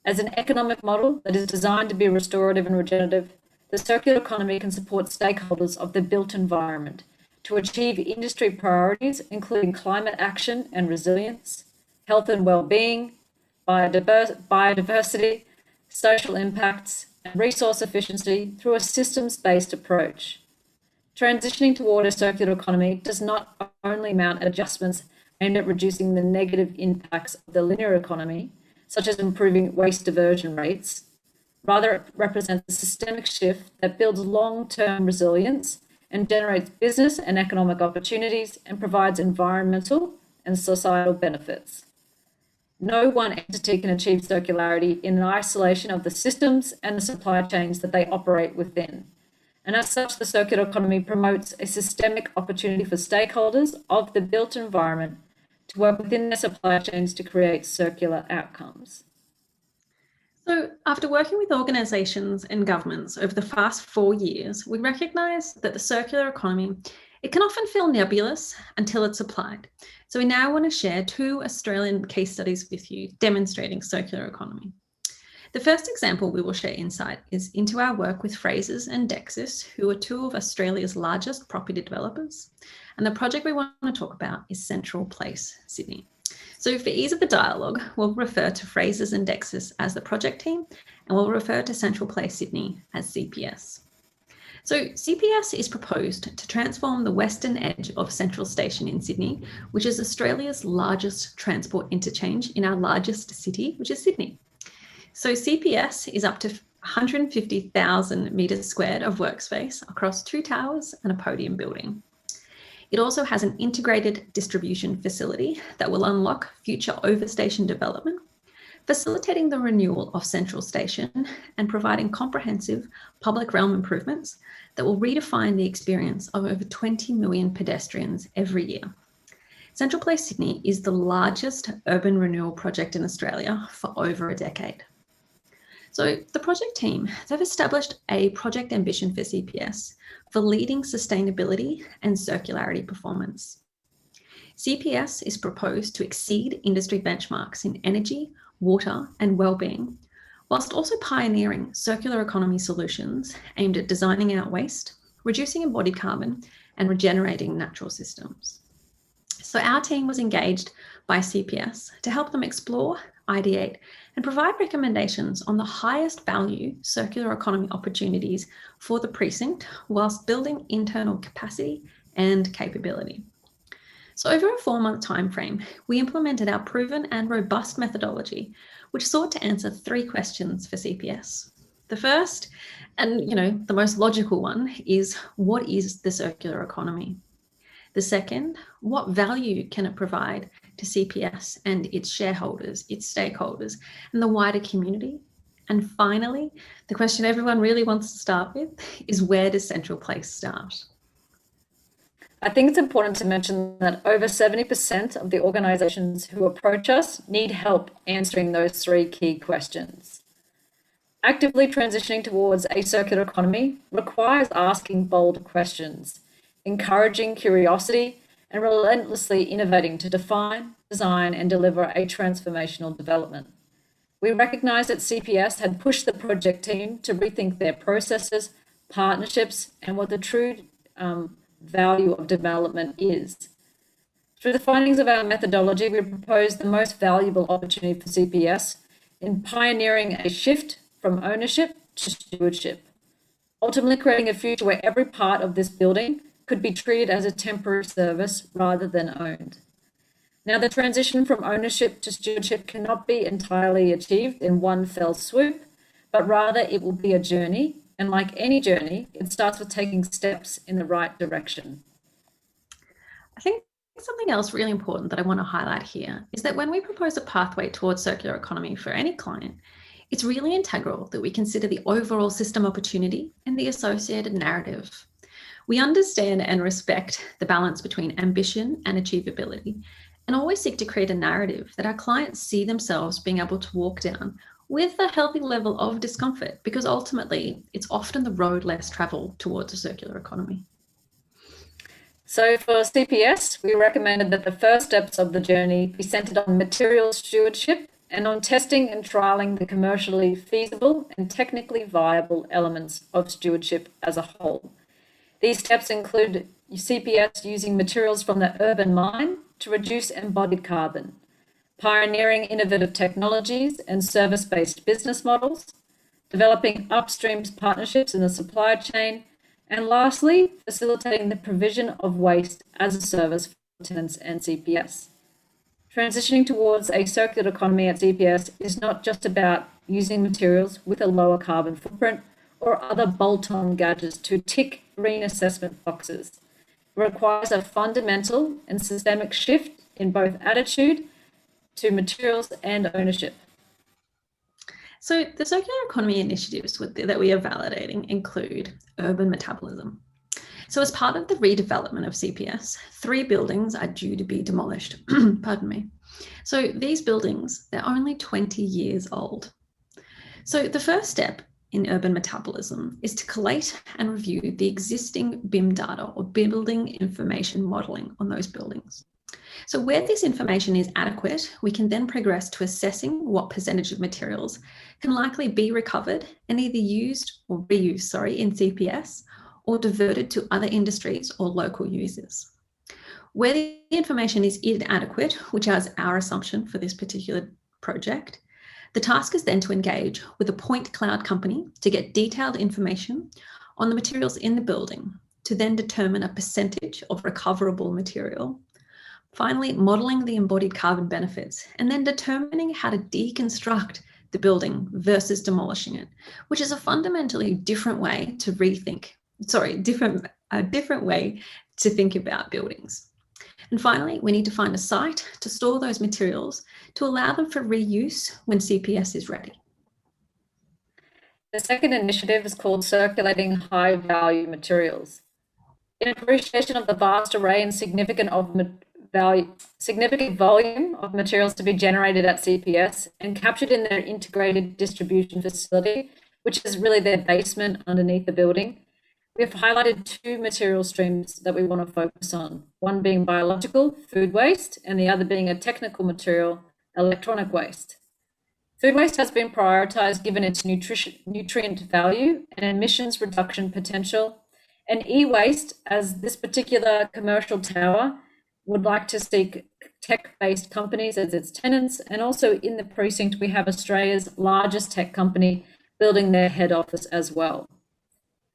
Speaker 19: As an economic model that is designed to be restorative and regenerative, the circular economy can support stakeholders of the built environment to achieve industry priorities, including climate action and resilience, health and well-being, biodiversity, social impacts, and resource efficiency through a systems-based approach. Transitioning toward a circular economy does not only mount adjustments aimed at reducing the negative impacts of the linear economy, such as improving waste diversion rates. Rather, it represents a systemic shift that builds long-term resilience and generates business and economic opportunities and provides environmental and societal benefits. No one entity can achieve circularity in isolation of the systems and the supply chains that they operate within. And as such, the circular economy promotes a systemic opportunity for stakeholders of the built environment to work within their supply chains to create circular outcomes.
Speaker 18: So after working with organisations and governments over the past 4 years, we recognise that the circular economy, it can often feel nebulous until it's applied. So we now want to share 2 Australian case studies with you demonstrating circular economy. The first example we will share insight is into our work with Frasers and Dexus, who are 2 of Australia's largest property developers. And the project we want to talk about is Central Place, Sydney. So for ease of the dialogue, we'll refer to Frasers and Dexus as the project team, and we'll refer to Central Place Sydney as CPS. So CPS is proposed to transform the western edge of Central Station in Sydney, which is Australia's largest transport interchange in our largest city, which is Sydney. So CPS is up to 150,000 metres squared of workspace across 2 towers and a podium building. It also has an integrated distribution facility that will unlock future overstation development, facilitating the renewal of Central Station and providing comprehensive public realm improvements that will redefine the experience of over 20 million pedestrians every year. Central Place Sydney is the largest urban renewal project in Australia for over a decade. So the project team, they've established a project ambition for CPS for leading sustainability and circularity performance. CPS is proposed to exceed industry benchmarks in energy, water, and well-being, whilst also pioneering circular economy solutions aimed at designing out waste, reducing embodied carbon, and regenerating natural systems. So our team was engaged by CPS to help them explore, ideate, and provide recommendations on the highest value circular economy opportunities for the precinct, whilst building internal capacity and capability. So over a 4-month timeframe, we implemented our proven and robust methodology, which sought to answer 3 questions for CPS. The first, and the most logical one, is what is the circular economy? The second, what value can it provide to CPS and its shareholders, its stakeholders, and the wider community? And finally, the question everyone really wants to start with is, where does Central Place start?
Speaker 19: I think it's important to mention that over 70% of the organisations who approach us need help answering those 3 key questions. Actively transitioning towards a circular economy requires asking bold questions, encouraging curiosity, and relentlessly innovating to define, design, and deliver a transformational development. We recognise that CPS had pushed the project team to rethink their processes, partnerships, and what the true value of development is. Through the findings of our methodology, we proposed the most valuable opportunity for CPS in pioneering a shift from ownership to stewardship, ultimately creating a future where every part of this building could be treated as a temporary service rather than owned. Now, the transition from ownership to stewardship cannot be entirely achieved in one fell swoop, but rather it will be a journey. And like any journey, it starts with taking steps in the right direction.
Speaker 18: I think something else really important that I want to highlight here is that when we propose a pathway towards circular economy for any client, it's really integral that we consider the overall system opportunity and the associated narrative. We understand and respect the balance between ambition and achievability, and always seek to create a narrative that our clients see themselves being able to walk down with a healthy level of discomfort, because ultimately it's often the road less traveled towards a circular economy.
Speaker 19: So for CPS, we recommended that the first steps of the journey be centered on material stewardship and on testing and trialing the commercially feasible and technically viable elements of stewardship as a whole. These steps include CPS using materials from the urban mine to reduce embodied carbon, pioneering innovative technologies and service-based business models, developing upstream partnerships in the supply chain, and lastly, facilitating the provision of waste as a service for tenants and CPS. Transitioning towards a circular economy at CPS is not just about using materials with a lower carbon footprint or other bolt-on gadgets to tick green assessment boxes. It requires a fundamental and systemic shift in both attitude to materials and ownership.
Speaker 18: So the circular economy initiatives that we are validating include urban metabolism. So as part of the redevelopment of CPS, 3 buildings are due to be demolished. Pardon me. So these buildings, they're only 20 years old. So the first step in urban metabolism is to collate and review the existing BIM data, or building information modeling, on those buildings. So where this information is adequate, we can then progress to assessing what percentage of materials can likely be recovered and either used or reused, in CPS, or diverted to other industries or local users. Where the information is inadequate, which is our assumption for this particular project, the task is then to engage with a point cloud company to get detailed information on the materials in the building, to then determine a percentage of recoverable material. Finally, modeling the embodied carbon benefits, and then determining how to deconstruct the building versus demolishing it, which is a fundamentally different way to different way to think about buildings. And finally, we need to find a site to store those materials to allow them for reuse when CPS is ready.
Speaker 19: The second initiative is called Circulating High Value Materials. In appreciation of the vast array and significant volume of materials to be generated at CPS and captured in their integrated distribution facility, which is really their basement underneath the building, we have highlighted 2 material streams that we want to focus on, one being biological, food waste, and the other being a technical material, electronic waste. Food waste has been prioritized given its nutrient value and emissions reduction potential, and e-waste, as this particular commercial tower would like to seek tech-based companies as its tenants, and also in the precinct we have Australia's largest tech company building their head office as well.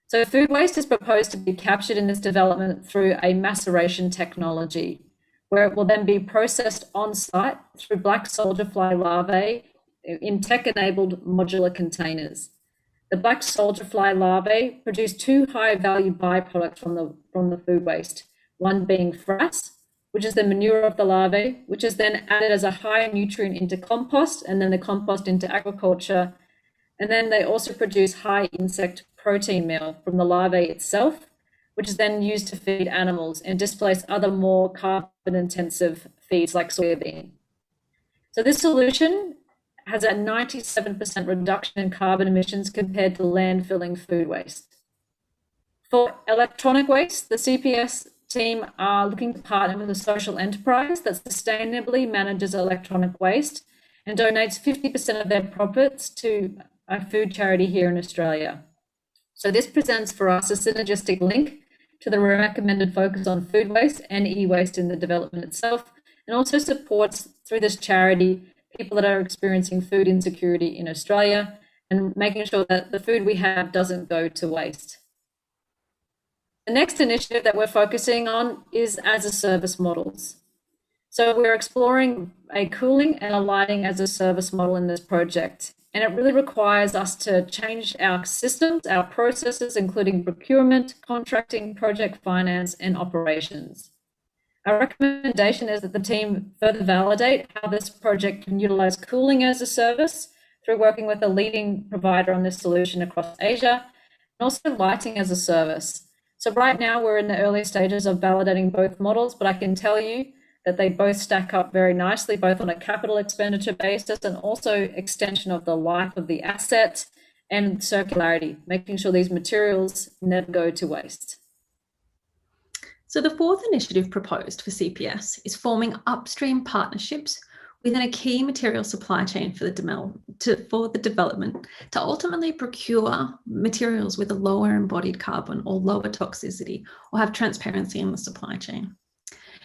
Speaker 19: So food waste is proposed to be captured in this development through a maceration technology, where it will then be processed on site through black soldier fly larvae in tech-enabled modular containers. The black soldier fly larvae produce 2 high-value byproducts from the food waste, one being frass, which is the manure of the larvae, which is then added as a high nutrient into compost, and then the compost into agriculture. And then they also produce high insect protein meal from the larvae itself, which is then used to feed animals and displace other more carbon-intensive feeds like soybean. So this solution has a 97% reduction in carbon emissions compared to landfilling food waste. For electronic waste, the CPS team are looking to partner with a social enterprise that sustainably manages electronic waste and donates 50% of their profits to a food charity here in Australia. So this presents for us a synergistic link to the recommended focus on food waste and e-waste in the development itself, and also supports through this charity people that are experiencing food insecurity in Australia and making sure that the food we have doesn't go to waste. The next initiative that we're focusing on is as a service models. So we're exploring a cooling and a lighting as a service model in this project. And it really requires us to change our systems, our processes, including procurement, contracting, project finance, and operations. Our recommendation is that the team further validate how this project can utilize cooling as a service through working with a leading provider on this solution across Asia, and also lighting as a service. So right now we're in the early stages of validating both models, but I can tell you that they both stack up very nicely, both on a capital expenditure basis and also extension of the life of the asset and circularity, making sure these materials never go to waste.
Speaker 18: So the fourth initiative proposed for CPS is forming upstream partnerships within a key material supply chain for the development to ultimately procure materials with a lower embodied carbon or lower toxicity, or have transparency in the supply chain.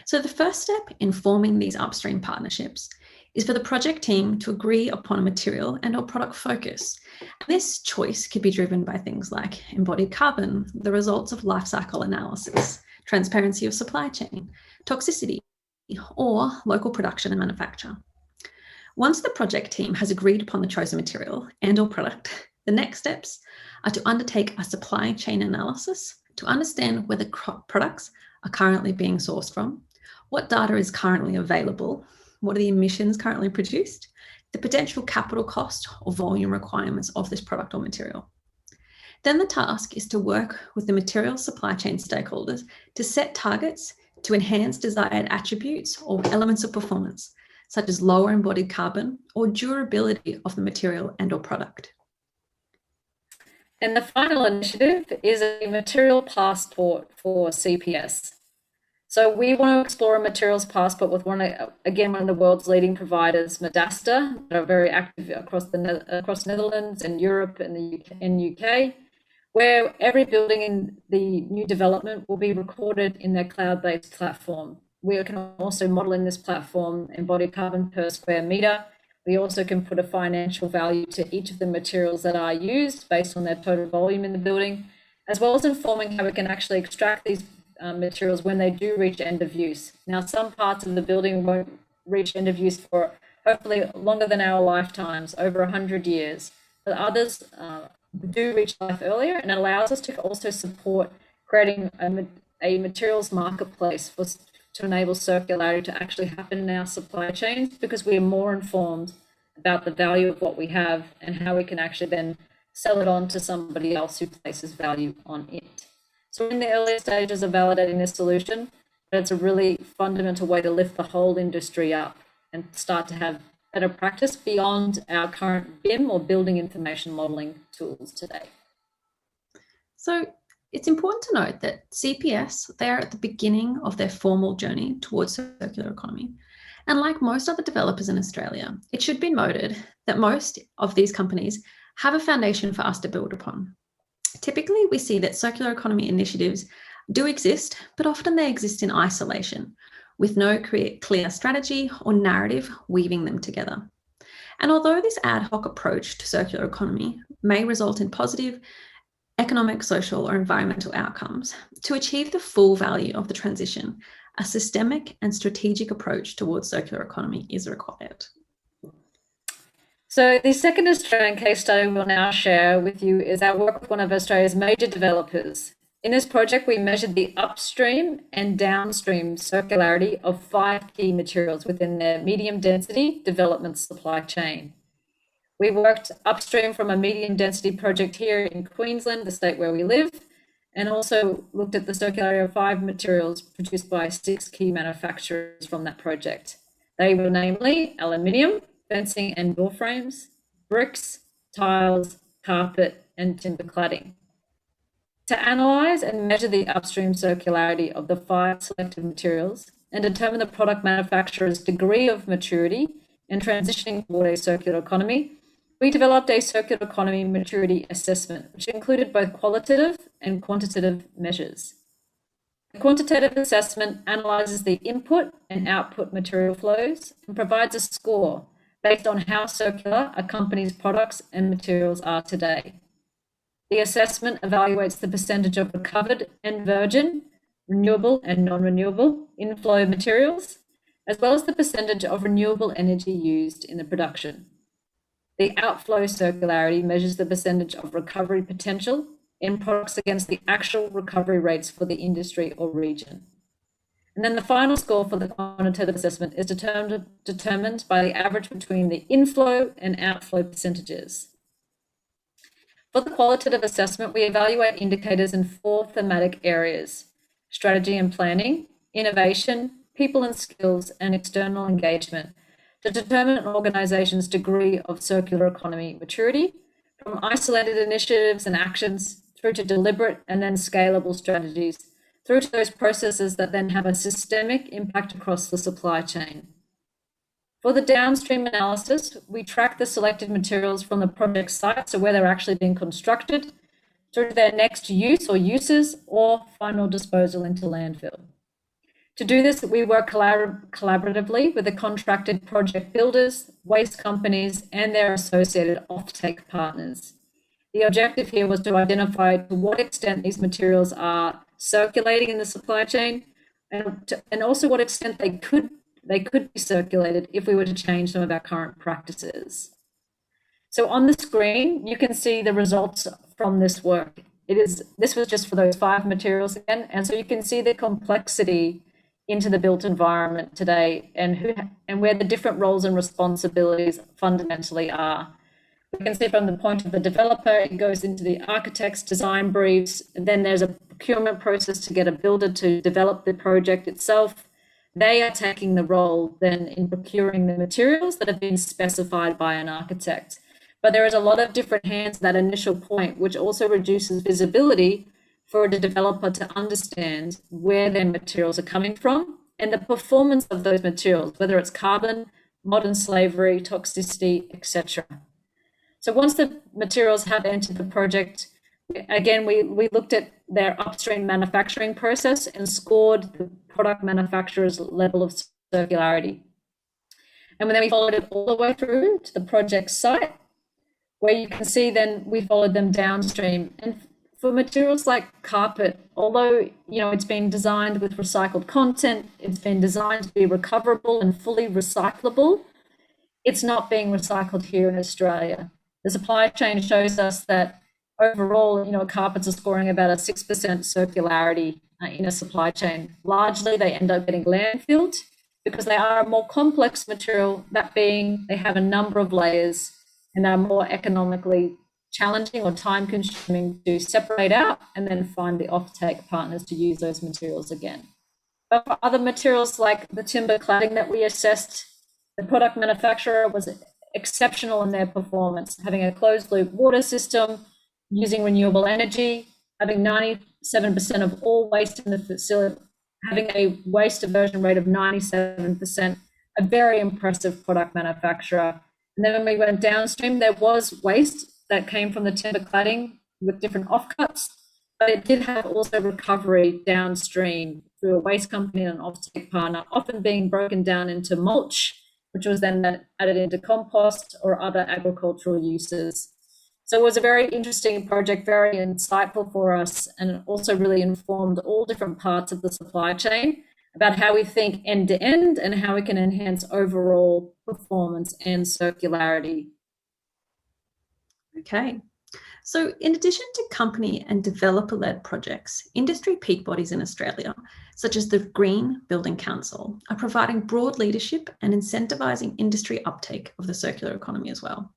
Speaker 18: So the first step in forming these upstream partnerships is for the project team to agree upon a material and or product focus. And this choice could be driven by things like embodied carbon, the results of life cycle analysis, transparency of supply chain, toxicity, or local production and manufacture. Once the project team has agreed upon the chosen material and or product, the next steps are to undertake a supply chain analysis to understand where the products are currently being sourced from, what data is currently available, what are the emissions currently produced, the potential capital cost or volume requirements of this product or material. Then the task is to work with the material supply chain stakeholders to set targets to enhance desired attributes or elements of performance, such as lower embodied carbon or durability of the material and or product.
Speaker 19: And the final initiative is a material passport for CPS. So we want to explore a materials passport with one of the world's leading providers, Medasta, that are very active across Netherlands and Europe and the UK, where every building in the new development will be recorded in their cloud-based platform. We can also model in this platform embodied carbon per square meter. We also can put a financial value to each of the materials that are used based on their total volume in the building, as well as informing how we can actually extract these materials when they do reach end of use. Now, some parts of the building won't reach end of use for hopefully longer than our lifetimes, over 100 years, but others do reach life earlier, and it allows us to also support creating a materials marketplace to enable circularity to actually happen in our supply chains, because we are more informed about the value of what we have and how we can actually then sell it on to somebody else who places value on it. So we're in the early stages of validating this solution, but it's a really fundamental way to lift the whole industry up and start to have better practice beyond our current BIM or building information modeling tools today.
Speaker 18: So it's important to note that CPS, they are at the beginning of their formal journey towards circular economy. And like most other developers in Australia, it should be noted that most of these companies have a foundation for us to build upon. Typically, we see that circular economy initiatives do exist, but often they exist in isolation, with no clear strategy or narrative weaving them together. And although this ad hoc approach to circular economy may result in positive economic, social, or environmental outcomes, to achieve the full value of the transition, a systemic and strategic approach towards circular economy is required.
Speaker 19: So the second Australian case study we'll now share with you is our work with one of Australia's major developers. In this project, we measured the upstream and downstream circularity of 5 key materials within their medium density development supply chain. We worked upstream from a medium density project here in Queensland, the state where we live, and also looked at the circularity of 5 materials produced by 6 key manufacturers from that project. They were namely aluminium, fencing and door frames, bricks, tiles, carpet, and timber cladding. To analyse and measure the upstream circularity of the 5 selected materials and determine the product manufacturer's degree of maturity in transitioning toward a circular economy, we developed a circular economy maturity assessment, which included both qualitative and quantitative measures. The quantitative assessment analyses the input and output material flows and provides a score based on how circular a company's products and materials are today. The assessment evaluates the percentage of recovered and virgin, renewable and non-renewable inflow materials, as well as the percentage of renewable energy used in the production. The outflow circularity measures the percentage of recovery potential in products against the actual recovery rates for the industry or region. And then the final score for the quantitative assessment is determined by the average between the inflow and outflow percentages. For the qualitative assessment, we evaluate indicators in 4 thematic areas: strategy and planning, innovation, people and skills, and external engagement to determine an organization's degree of circular economy maturity, from isolated initiatives and actions through to deliberate and then scalable strategies, through to those processes that then have a systemic impact across the supply chain. For the downstream analysis, we track the selected materials from the project site, so where they're actually being constructed, through to their next use or uses, or final disposal into landfill. To do this, we work collaboratively with the contracted project builders, waste companies, and their associated offtake partners. The objective here was to identify to what extent these materials are circulating in the supply chain, and also what extent they could be circulated if we were to change some of our current practices. So on the screen, you can see the results from this work. This was just for those 5 materials again, and so you can see the complexity into the built environment today and where the different roles and responsibilities fundamentally are. We can see from the point of the developer, it goes into the architect's design briefs, and then there's a procurement process to get a builder to develop the project itself. They are taking the role then in procuring the materials that have been specified by an architect. But there is a lot of different hands at that initial point, which also reduces visibility for the developer to understand where their materials are coming from and the performance of those materials, whether it's carbon, modern slavery, toxicity, etc. So once the materials have entered the project, again, we looked at their upstream manufacturing process and scored the product manufacturer's level of circularity. And then we followed it all the way through to the project site, where you can see then we followed them downstream. And for materials like carpet, although it's been designed with recycled content, it's been designed to be recoverable and fully recyclable, it's not being recycled here in Australia. The supply chain shows us that overall, carpets are scoring about a 6% circularity in a supply chain. Largely, they end up getting landfilled because they are a more complex material, that being they have a number of layers and are more economically challenging or time-consuming to separate out and then find the offtake partners to use those materials again. But for other materials like the timber cladding that we assessed, the product manufacturer was exceptional in their performance, having a closed-loop water system, using renewable energy, having 97% of all waste in the facility, having a waste diversion rate of 97%, a very impressive product manufacturer. And then when we went downstream, there was waste that came from the timber cladding with different offcuts, but it did have also recovery downstream through a waste company and an offtake partner, often being broken down into mulch, which was then added into compost or other agricultural uses. So it was a very interesting project, very insightful for us, and also really informed all different parts of the supply chain about how we think end to end and how we can enhance overall performance and circularity.
Speaker 18: Okay. So in addition to company and developer-led projects, industry peak bodies in Australia, such as the Green Building Council, are providing broad leadership and incentivising industry uptake of the circular economy as well.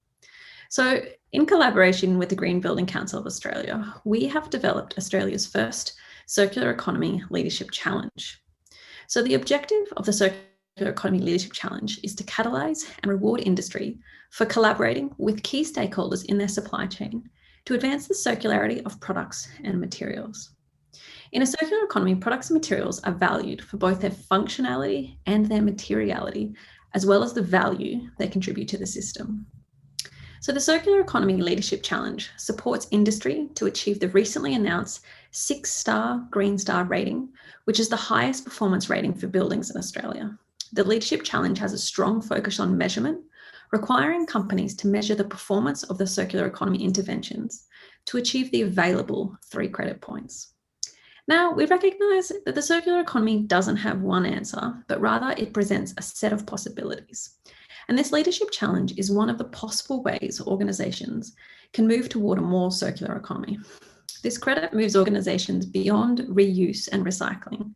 Speaker 18: So in collaboration with the Green Building Council of Australia, we have developed Australia's first Circular Economy Leadership Challenge. So the objective of the Circular Economy Leadership Challenge is to catalyse and reward industry for collaborating with key stakeholders in their supply chain to advance the circularity of products and materials. In a circular economy, products and materials are valued for both their functionality and their materiality, as well as the value they contribute to the system. So the Circular Economy Leadership Challenge supports industry to achieve the recently announced 6-star Green Star rating, which is the highest performance rating for buildings in Australia. The Leadership Challenge has a strong focus on measurement, requiring companies to measure the performance of the circular economy interventions to achieve the available 3 credit points. Now, we recognise that the circular economy doesn't have one answer, but rather it presents a set of possibilities. And this leadership challenge is one of the possible ways organisations can move toward a more circular economy. This credit moves organisations beyond reuse and recycling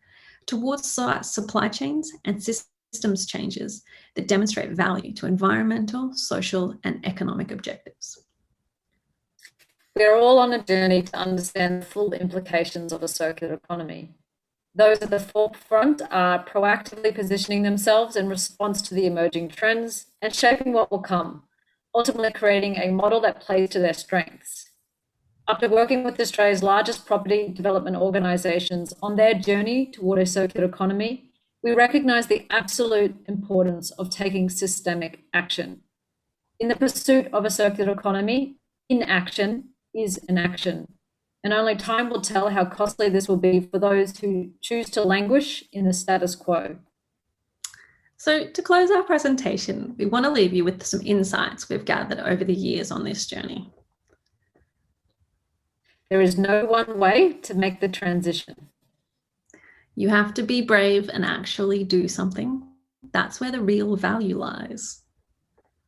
Speaker 18: towards supply chains and systems changes that demonstrate value to environmental, social, and economic objectives.
Speaker 19: We are all on a journey to understand the full implications of a circular economy. Those at the forefront are proactively positioning themselves in response to the emerging trends and shaping what will come, ultimately creating a model that plays to their strengths. After working with Australia's largest property development organisations on their journey toward a circular economy, we recognise the absolute importance of taking systemic action. In the pursuit of a circular economy, inaction is an action, and only time will tell how costly this will be for those who choose to languish in the status quo.
Speaker 18: So to close our presentation, we want to leave you with some insights we've gathered over the years on this journey.
Speaker 19: There is no one way to make the transition.
Speaker 18: You have to be brave and actually do something. That's where the real value lies.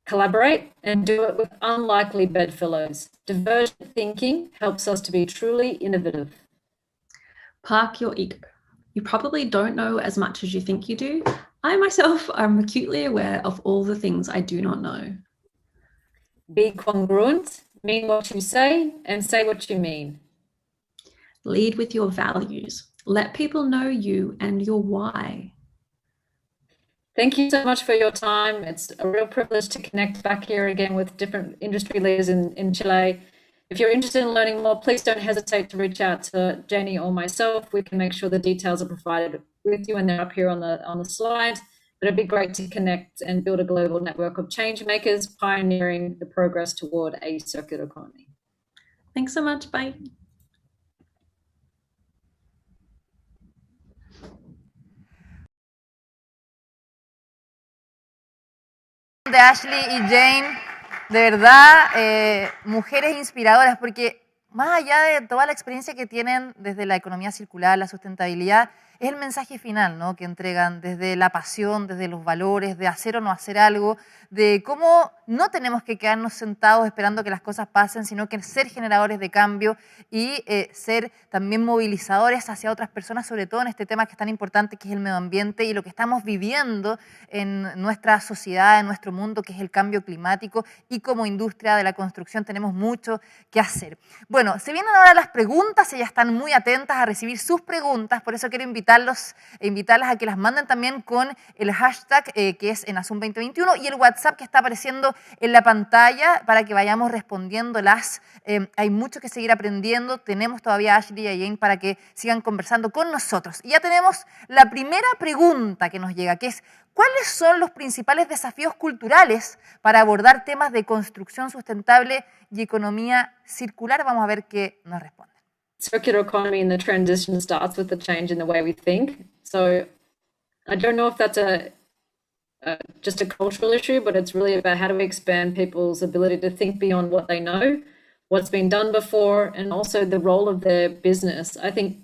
Speaker 19: Collaborate and do it with unlikely bedfellows. Divergent thinking helps us to be truly innovative.
Speaker 18: Park your ego. You probably don't know as much as you think you do. I myself am acutely aware of all the things I do not know.
Speaker 19: Be congruent, mean what you say, and say what you mean.
Speaker 18: Lead with your values. Let people know you and your why.
Speaker 19: Thank you so much for your time. It's a real privilege to connect back here again with different industry leaders in Chile. If you're interested in learning more, please don't hesitate to reach out to Janie or myself. We can make sure the details are provided with you and they're up here on the slide. But it'd be great to connect and build a global network of change makers pioneering the progress toward a circular economy.
Speaker 18: Thanks so much. Bye.
Speaker 15: De Ashley y Jane, de verdad, mujeres inspiradoras, porque más allá de toda la experiencia que tienen desde la economía circular, la sustentabilidad, es el mensaje final, ¿no?, que entregan desde la pasión, desde los valores, de hacer o no hacer algo, de cómo no tenemos que quedarnos sentados esperando que las cosas pasen, sino que ser generadores de cambio y ser también movilizadores hacia otras personas, sobre todo en este tema que es tan importante, que es el medio ambiente y lo que estamos viviendo en nuestra sociedad, en nuestro mundo, que es el cambio climático, y como industria de la construcción tenemos mucho que hacer. Bueno, se vienen ahora las preguntas, ellas están muy atentas a recibir sus preguntas, por eso quiero invitarlas a que las manden también con el hashtag que es ENASUM 2021 y el WhatsApp que está apareciendo en la pantalla para que vayamos respondiéndolas. Hay mucho que seguir aprendiendo, tenemos todavía a Ashley y a Jane para que sigan conversando con nosotros. Y ya tenemos la primera pregunta que nos llega, que es: ¿cuáles son los principales desafíos culturales para abordar temas de construcción sustentable y economía circular? Vamos a ver qué nos responde.
Speaker 19: Circular economy and the transition starts with the change in the way we think. So I don't know if that's just a cultural issue, but it's really about how do we expand people's ability to think beyond what they know, what's been done before, and also the role of their business. I think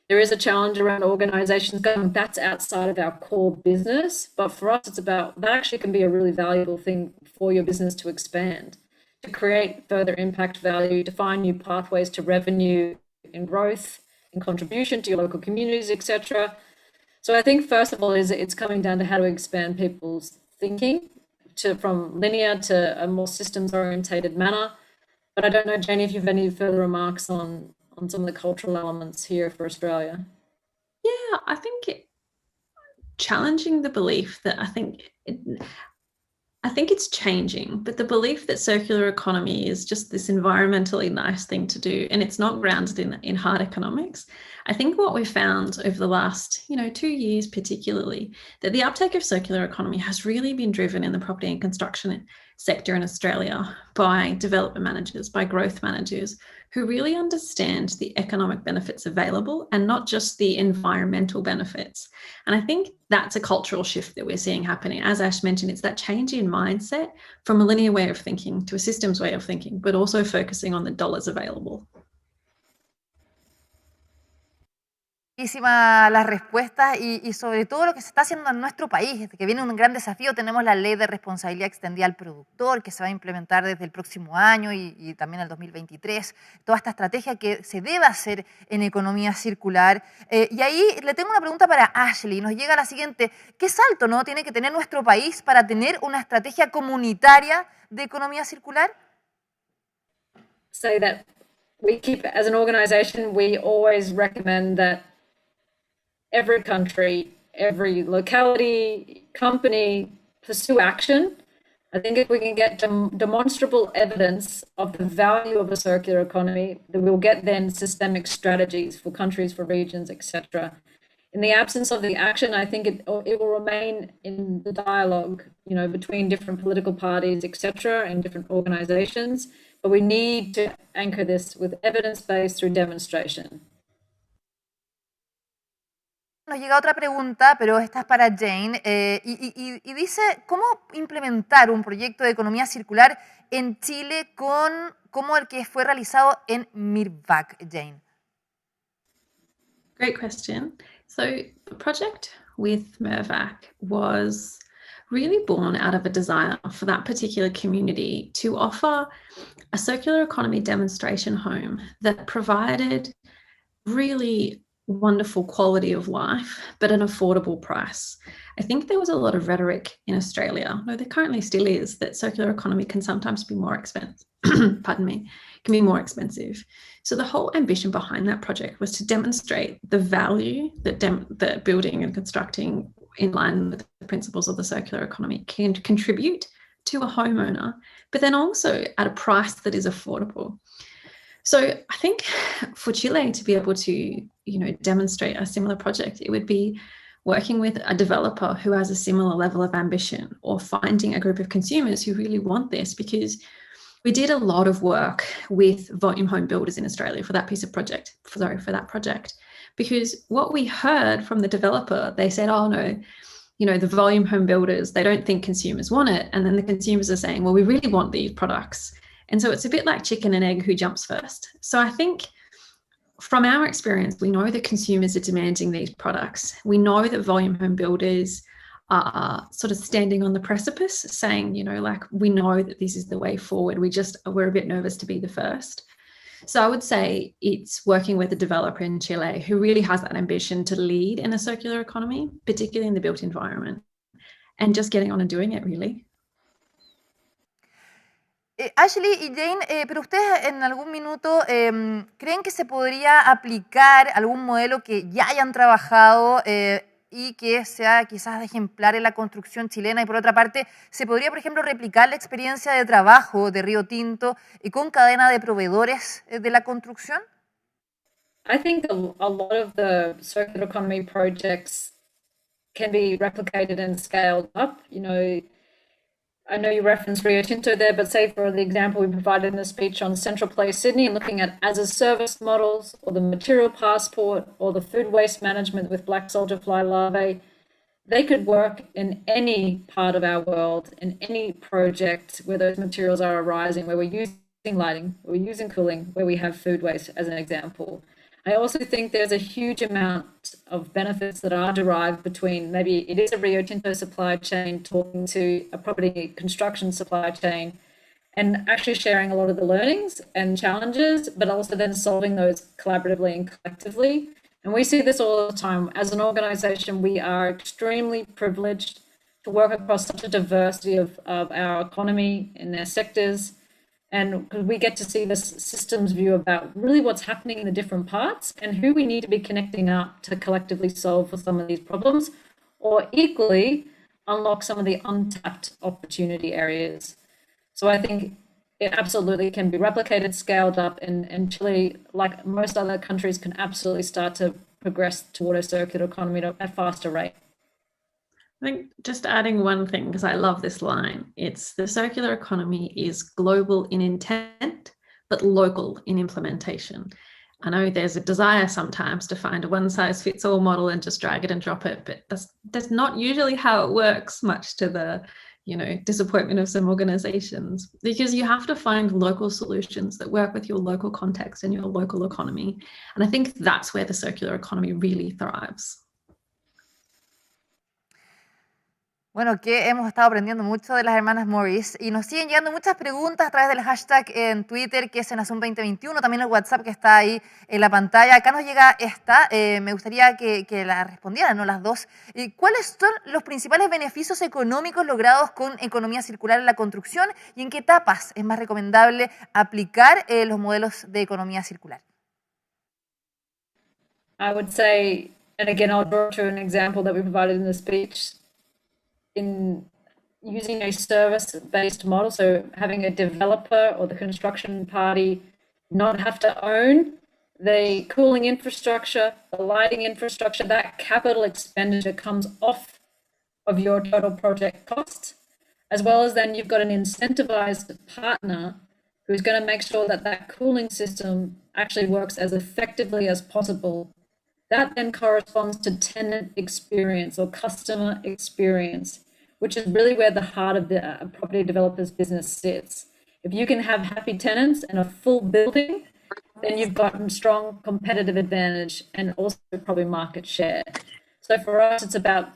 Speaker 19: there is a challenge around organizations going, that's outside of our core business, but for us it's about, that actually can be a really valuable thing for your business to expand, to create further impact value, to find new pathways to revenue and growth and contribution to your local communities, etc. So I think first of all it's coming down to how to expand people's thinking from linear to a more systems orientated manner. But I don't know, Janie, if you have any further remarks on some of the cultural elements here for Australia.
Speaker 18: Yeah, I think challenging the belief that I think it's changing, but the belief that circular economy is just this environmentally nice thing to do and it's not grounded in hard economics. I think what we've found over the last 2 years particularly, that the uptake of circular economy has really been driven in the property and construction sector in Australia by development managers, by growth managers who really understand the economic benefits available and not just the environmental benefits. And I think that's a cultural shift that we're seeing happening. As Ash mentioned, it's that change in mindset from a linear way of thinking to a systems way of thinking, but also focusing on the dollars available.
Speaker 15: Las respuestas y sobre todo lo que se está haciendo en nuestro país, que viene un gran desafío. Tenemos la ley de responsabilidad extendida al productor que se va a implementar desde el próximo año y también el 2023, toda esta estrategia que se debe hacer en economía circular. Y ahí le tengo una pregunta para Ashley, nos llega la siguiente: ¿qué salto tiene que tener nuestro país para tener una estrategia comunitaria de economía circular?
Speaker 19: Say that we keep, as an organization, we always recommend that every country, every locality, company pursue action. I think if we can get demonstrable evidence of the value of a circular economy, then we'll get then systemic strategies for countries, for regions, etc. In the absence of the action, I think it will remain in the dialogue, between different political parties, etc., and different organizations. But we need to anchor this with evidence-based through demonstration.
Speaker 15: Nos llega otra pregunta, pero esta es para Jane, y dice, ¿cómo implementar un proyecto de economía circular en Chile como el que fue realizado en Mirvac, Jane?
Speaker 18: Great question. So the project with Mirvac was really born out of a desire for that particular community to offer a circular economy demonstration home that provided really wonderful quality of life, but an affordable price. I think there was a lot of rhetoric in Australia, though there currently still is, that circular economy can sometimes be more expensive. Pardon me, can be more expensive. So the whole ambition behind that project was to demonstrate the value that building and constructing in line with the principles of the circular economy can contribute to a homeowner, but then also at a price that is affordable. So I think for Chile to be able to, demonstrate a similar project, it would be working with a developer who has a similar level of ambition, or finding a group of consumers who really want this, because we did a lot of work with volume home builders in Australia for that project. Because what we heard from the developer, they said, oh no, the volume home builders, they don't think consumers want it. And then the consumers are saying, well, we really want these products. And so it's a bit like chicken and egg, who jumps first. So I think from our experience, we know that consumers are demanding these products. We know that volume home builders are sort of standing on the precipice saying, we know that this is the way forward. We're a bit nervous to be the first. So I would say it's working with a developer in Chile who really has that ambition to lead in a circular economy, particularly in the built environment, and just getting on and doing it, really.
Speaker 15: Ashley y Jane, pero ustedes en algún minuto creen que se podría aplicar algún modelo que ya hayan trabajado y que sea quizás ejemplar en la construcción chilena, y por otra parte, ¿se podría, por ejemplo, replicar la experiencia de trabajo de Río Tinto con cadena de proveedores de la construcción?
Speaker 19: I think a lot of the circular economy projects can be replicated and scaled up. I know you referenced Rio Tinto there, but say for the example we provided in the speech on Central Place Sydney, and looking at as-a-service models, or the material passport, or the food waste management with black soldier fly larvae, they could work in any part of our world, in any project where those materials are arising, where we're using lighting, where we're using cooling, where we have food waste as an example. I also think there's a huge amount of benefits that are derived between, maybe it is a Rio Tinto supply chain talking to a property construction supply chain, and actually sharing a lot of the learnings and challenges, but also then solving those collaboratively and collectively. And we see this all the time. As an organization, we are extremely privileged to work across such a diversity of our economy and their sectors. And we get to see this systems view about really what's happening in the different parts and who we need to be connecting up to collectively solve for some of these problems, or equally unlock some of the untapped opportunity areas. So I think it absolutely can be replicated, scaled up, and Chile, like most other countries, can absolutely start to progress toward a circular economy at a faster rate.
Speaker 18: I think just adding one thing, because I love this line, it's the circular economy is global in intent, but local in implementation. I know there's a desire sometimes to find a one-size-fits-all model and just drag it and drop it, but that's not usually how it works, much to the disappointment of some organizations, because you have to find local solutions that work with your local context and your local economy. And I think that's where the circular economy really thrives.
Speaker 15: Bueno, que hemos estado aprendiendo mucho de las hermanas Morris y nos siguen llegando muchas preguntas a través del hashtag en Twitter, que es ENASUM 2021, también el WhatsApp que está ahí en la pantalla. Acá nos llega esta, me gustaría que la respondieran, ¿no? Las dos. ¿Cuáles son los principales beneficios económicos logrados con economía circular en la construcción y en qué etapas es más recomendable aplicar los modelos de economía circular?
Speaker 19: I would say And again, I'll draw to an example that we provided in the speech in using a service-based model, so having a developer or the construction party not have to own the cooling infrastructure, the lighting infrastructure. That capital expenditure comes off of your total project cost, as well as then you've got an incentivized partner who's going to make sure that that cooling system actually works as effectively as possible. That then corresponds to tenant experience or customer experience, which is really where the heart of the property developer's business sits. If you can have happy tenants and a full building, then you've got a strong competitive advantage and also probably market share. So for us, it's about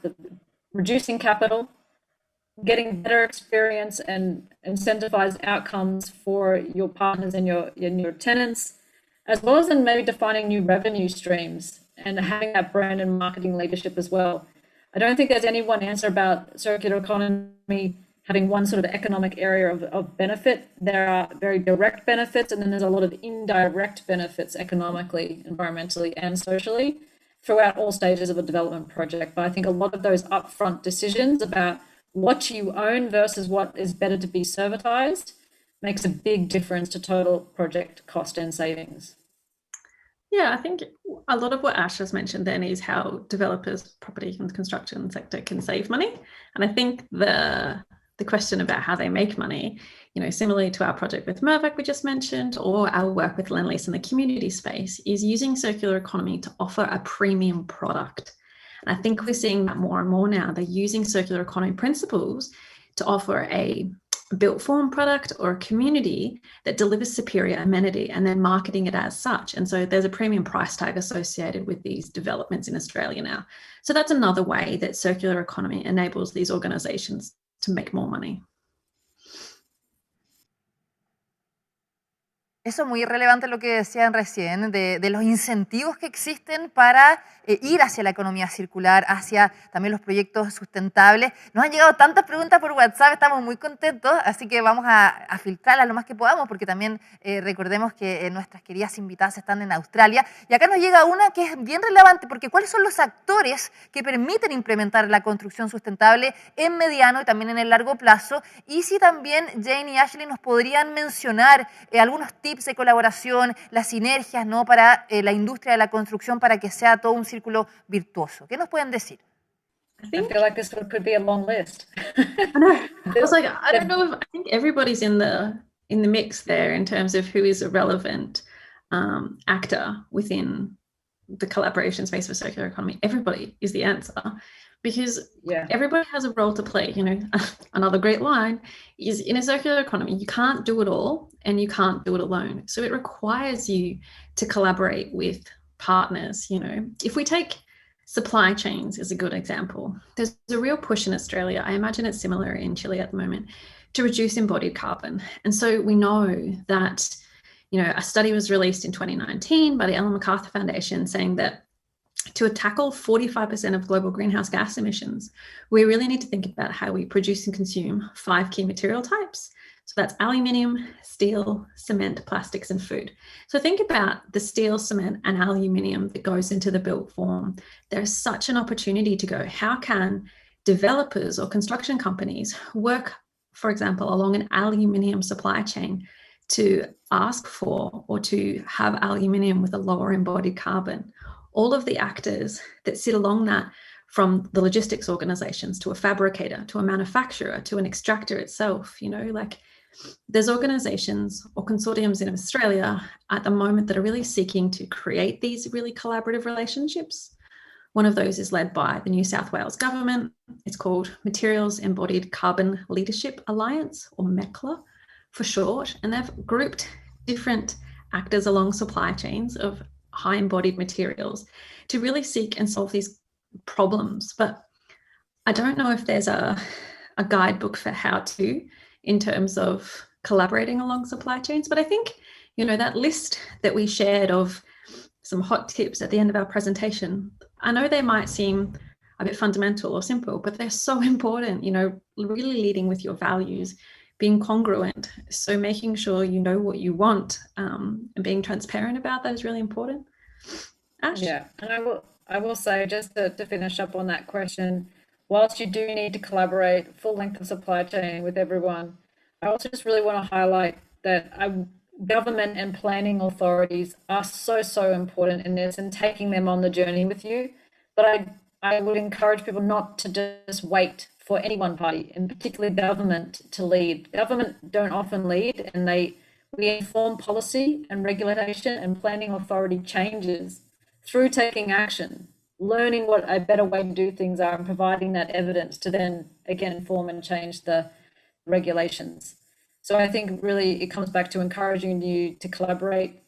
Speaker 19: reducing capital, getting better experience and incentivized outcomes for your partners and your tenants, as well as then maybe defining new revenue streams and having that brand and marketing leadership as well. I don't think there's any one answer about circular economy having one sort of economic area of benefit. There are very direct benefits, and then there's a lot of indirect benefits economically, environmentally, and socially throughout all stages of a development project. But I think a lot of those upfront decisions about what you own versus what is better to be servitized makes a big difference to total project cost and savings.
Speaker 18: Yeah, I think a lot of what Ash has mentioned then is how developers, property and construction sector can save money. And I think the question about how they make money, similarly to our project with Mirvac we just mentioned, or our work with Lendlease in the community space, is using circular economy to offer a premium product. And I think we're seeing that more and more now. They're using circular economy principles to offer a built form product or a community that delivers superior amenity and then marketing it as such. And so there's a premium price tag associated with these developments in Australia now. So that's another way that circular economy enables these organizations to make more money.
Speaker 15: Eso es muy relevante lo que decían recién, de los incentivos que existen para ir hacia la economía circular, hacia también los proyectos sustentables. Nos han llegado tantas preguntas por WhatsApp, estamos muy contentos, así que vamos a filtrarlas lo más que podamos, porque también recordemos que nuestras queridas invitadas están en Australia. Y acá nos llega una que es bien relevante, porque ¿cuáles son los actores que permiten implementar la construcción sustentable en mediano y también en el largo plazo? Y si también Jane y Ashley nos podrían mencionar algunos tips de colaboración, las sinergias, ¿no?, para la industria de la construcción, para que sea todo un círculo virtuoso. ¿Qué nos pueden decir?
Speaker 19: I feel like this could be a long list.
Speaker 18: I know. I was like, I don't know if I think everybody's in the mix there in terms of who is a relevant actor within the collaboration space for circular economy. Everybody is the answer. Because everybody has a role to play. Another great line is, in a circular economy, you can't do it all and you can't do it alone. So it requires you to collaborate with partners. If we take supply chains as a good example, there's a real push in Australia, I imagine it's similar in Chile at the moment, to reduce embodied carbon. And so we know that, a study was released in 2019 by the Ellen MacArthur Foundation saying that to tackle 45% of global greenhouse gas emissions, we really need to think about how we produce and consume 5 key material types. So that's aluminium, steel, cement, plastics, and food. So think about the steel, cement, and aluminium that goes into the built form. There's such an opportunity to go, how can developers or construction companies work, for example, along an aluminium supply chain to ask for or to have aluminium with a lower embodied carbon? All of the actors that sit along that, from the logistics organizations to a fabricator, to a manufacturer, to an extractor itself, there's organizations or consortiums in Australia at the moment that are really seeking to create these really collaborative relationships. One of those is led by the New South Wales government. It's called Materials Embodied Carbon Leadership Alliance, or MECLA for short, and they've grouped different actors along supply chains of high embodied materials to really seek and solve these problems. But I don't know if there's a guidebook for how to, in terms of collaborating along supply chains. But I think, that list that we shared of some hot tips at the end of our presentation, I know they might seem a bit fundamental or simple, but they're so important, really leading with your values, being congruent. So making sure you know what you want and being transparent about that is really important. Ash?
Speaker 19: Yeah, and I will say, just to finish up on that question, whilst you do need to collaborate full length of supply chain with everyone, I also just really want to highlight that government and planning authorities are so important in this and taking them on the journey with you. But I would encourage people not to just wait for any one party, and particularly government, to lead. Government don't often lead, and we inform policy and regulation and planning authority changes through taking action, learning what a better way to do things are, and providing that evidence to then again inform and change the regulations. So I think really it comes back to encouraging you to collaborate,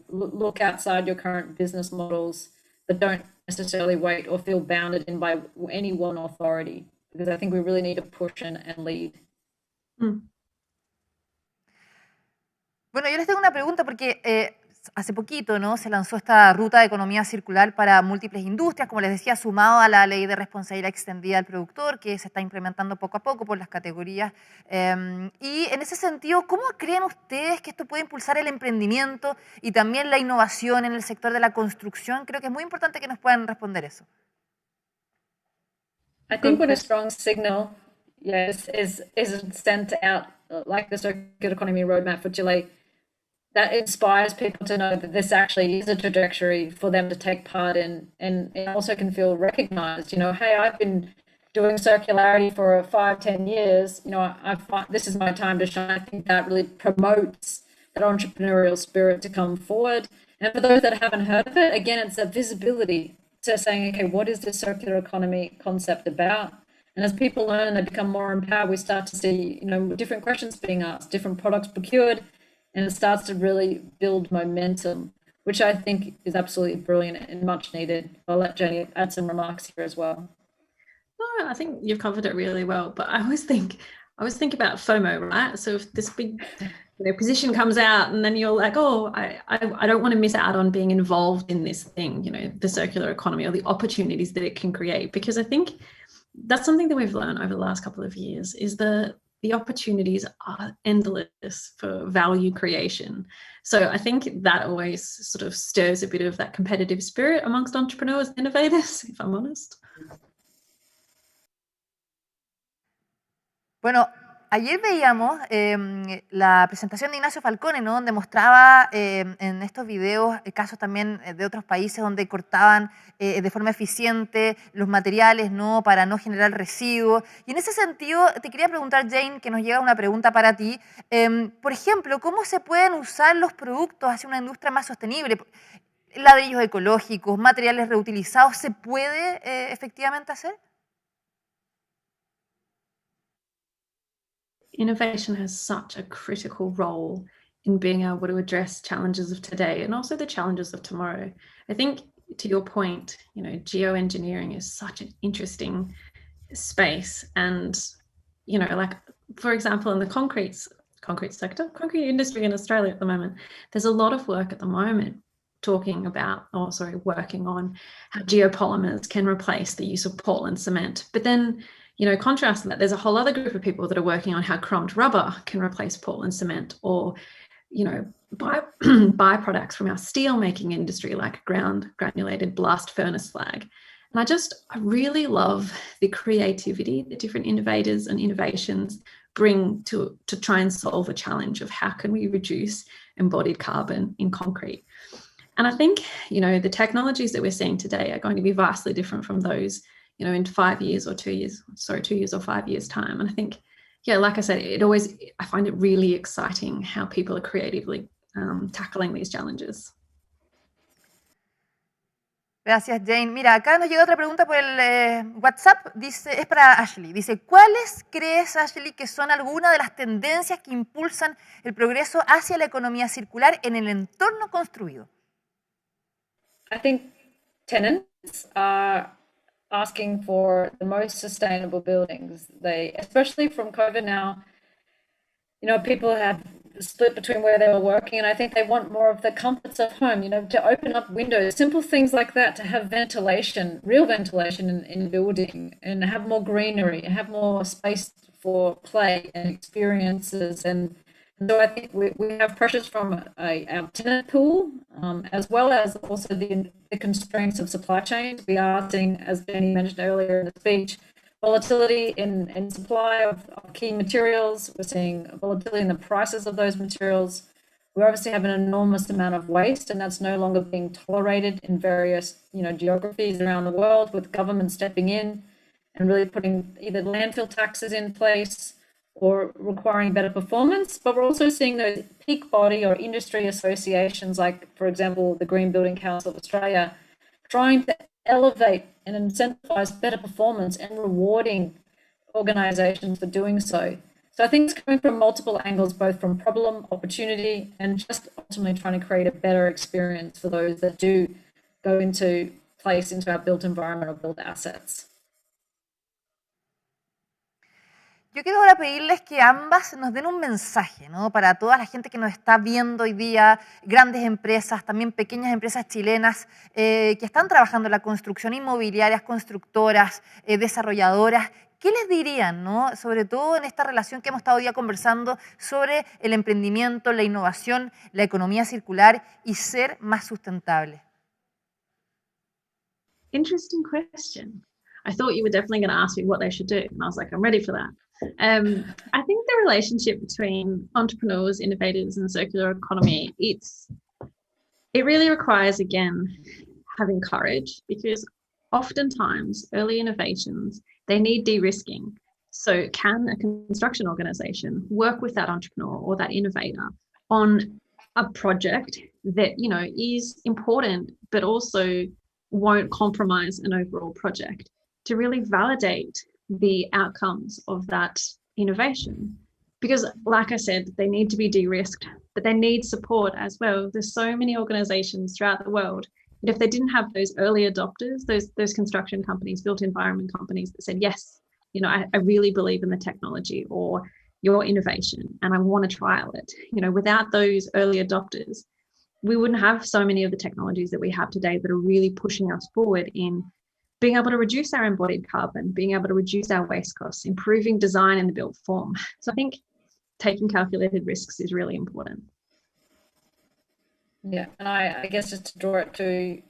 Speaker 19: look outside your current business models, but don't necessarily wait or feel bounded in by any one authority, because I think we really need to push and lead.
Speaker 15: Bueno, yo les tengo una pregunta porque hace poquito, ¿no?, se lanzó esta ruta de economía circular para múltiples industrias, como les decía, sumado a la ley de responsabilidad extendida del productor, que se está implementando poco a poco por las categorías. Y en ese sentido, ¿cómo creen ustedes que esto puede impulsar el emprendimiento y también la innovación en el sector de la construcción? Creo que es muy importante que nos puedan responder eso.
Speaker 19: I think when a strong signal is sent out, like the circular economy roadmap for Chile, that inspires people to know that this actually is a trajectory for them to take part in, and also can feel recognized. Hey, I've been doing circularity for 5-10 years. This is my time to shine. I think that really promotes that entrepreneurial spirit to come forward. And for those that haven't heard of it, again, it's a visibility to saying, okay, what is this circular economy concept about? And as people learn and they become more empowered, we start to see, different questions being asked, different products procured, and it starts to really build momentum, which I think is absolutely brilliant and much needed. I'll let Jenny add some remarks here as well.
Speaker 18: No, I think you've covered it really well, but I always think about FOMO, right? So if this big position comes out and then you're like, oh, I don't want to miss out on being involved in this thing, the circular economy or the opportunities that it can create, because I think that's something that we've learned over the last couple of years, is the opportunities are endless for value creation. So I think that always sort of stirs a bit of that competitive spirit amongst entrepreneurs and innovators, if I'm honest.
Speaker 15: Bueno, ayer veíamos la presentación de Ignacio Falcone, ¿no?, donde mostraba en estos videos casos también de otros países donde cortaban de forma eficiente los materiales, ¿no?, para no generar residuos. Y en ese sentido te quería preguntar, Jane, que nos llega una pregunta para ti. Por ejemplo, ¿cómo se pueden usar los productos hacia una industria más sostenible? Ladrillos ecológicos, materiales reutilizados, ¿se puede efectivamente hacer?
Speaker 18: Innovation has such a critical role in being able to address challenges of today and also the challenges of tomorrow. I think, to your point, geoengineering is such an interesting space. And, like, for example, in the concrete sector, concrete industry in Australia at the moment, there's a lot of work at the moment working on how geopolymers can replace the use of Portland cement. But then, contrast that, there's a whole other group of people that are working on how chromed rubber can replace Portland cement, or, byproducts from our steel making industry, like granulated blast furnace slag. And I really love the creativity that different innovators and innovations bring to try and solve a challenge of how can we reduce embodied carbon in concrete. And I think, the technologies that we're seeing today are going to be vastly different from those in 5 years or 2 years, 2 years or 5 years time. And I think, like I said, I find it really exciting how people are creatively tackling these challenges.
Speaker 15: Gracias, Jane. Mira, acá nos llega otra pregunta por el WhatsApp. Dice, es para Ashley. Dice, ¿cuáles crees, Ashley, que son algunas de las tendencias que impulsan el progreso hacia la economía circular en el entorno construido?
Speaker 19: I think tenants are asking for the most sustainable buildings. Especially from COVID now, people have split between where they were working, and I think they want more of the comforts of home, to open up windows, simple things like that, to have ventilation, real ventilation in building, and have more greenery, and have more space for play and experiences, and So I think we have pressures from our tenant pool, as well as also the constraints of supply chains. We are seeing, as Jenny mentioned earlier in the speech, volatility in supply of key materials. We're seeing volatility in the prices of those materials. We obviously have an enormous amount of waste, and that's no longer being tolerated in various, geographies around the world, with government stepping in and really putting either landfill taxes in place or requiring better performance. But we're also seeing those peak body or industry associations, like, for example, the Green Building Council of Australia, trying to elevate and incentivize better performance and rewarding organizations for doing so. So I think it's coming from multiple angles, both from problem, opportunity, and just ultimately trying to create a better experience for those that do go into our built environment or built assets.
Speaker 15: Yo quiero ahora pedirles que ambas nos den un mensaje, ¿no? Para toda la gente que nos está viendo hoy día, grandes empresas, también pequeñas empresas chilenas que están trabajando en la construcción, inmobiliarias, constructoras, desarrolladoras. ¿Qué les dirían, ¿no? Sobre todo en esta relación que hemos estado hoy día conversando sobre el emprendimiento, la innovación, la economía circular y ser más sustentable?
Speaker 18: Interesting question. I thought you were definitely going to ask me what they should do, and I was like, I'm ready for that. I think the relationship between entrepreneurs, innovators, and circular economy, it really requires, again, having courage, because oftentimes early innovations, they need de-risking. So can a construction organization work with that entrepreneur or that innovator on a project that, is important, but also won't compromise an overall project, to really validate the outcomes of that innovation? Because, like I said, they need to be de-risked, but they need support as well. There's so many organizations throughout the world that if they didn't have those early adopters, those construction companies, built environment companies that said, yes, I really believe in the technology or your innovation and I want to trial it, without those early adopters, we wouldn't have so many of the technologies that we have today that are really pushing us forward in being able to reduce our embodied carbon, being able to reduce our waste costs, improving design in the built form. So I think taking calculated risks is really important.
Speaker 19: Yeah, and I guess just to draw it to,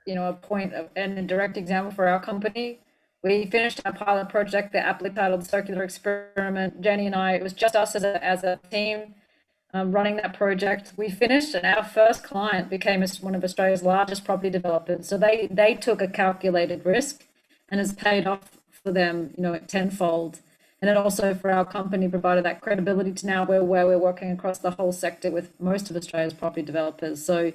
Speaker 19: a point and a direct example for our company, we finished our pilot project, the aptly titled Circular Experiment. Jenny and I, it was just us as a team running that project. We finished, and our first client became one of Australia's largest property developers. So they took a calculated risk, and it's paid off for them, tenfold. And it also, for our company, provided that credibility to now where we're working across the whole sector with most of Australia's property developers. So,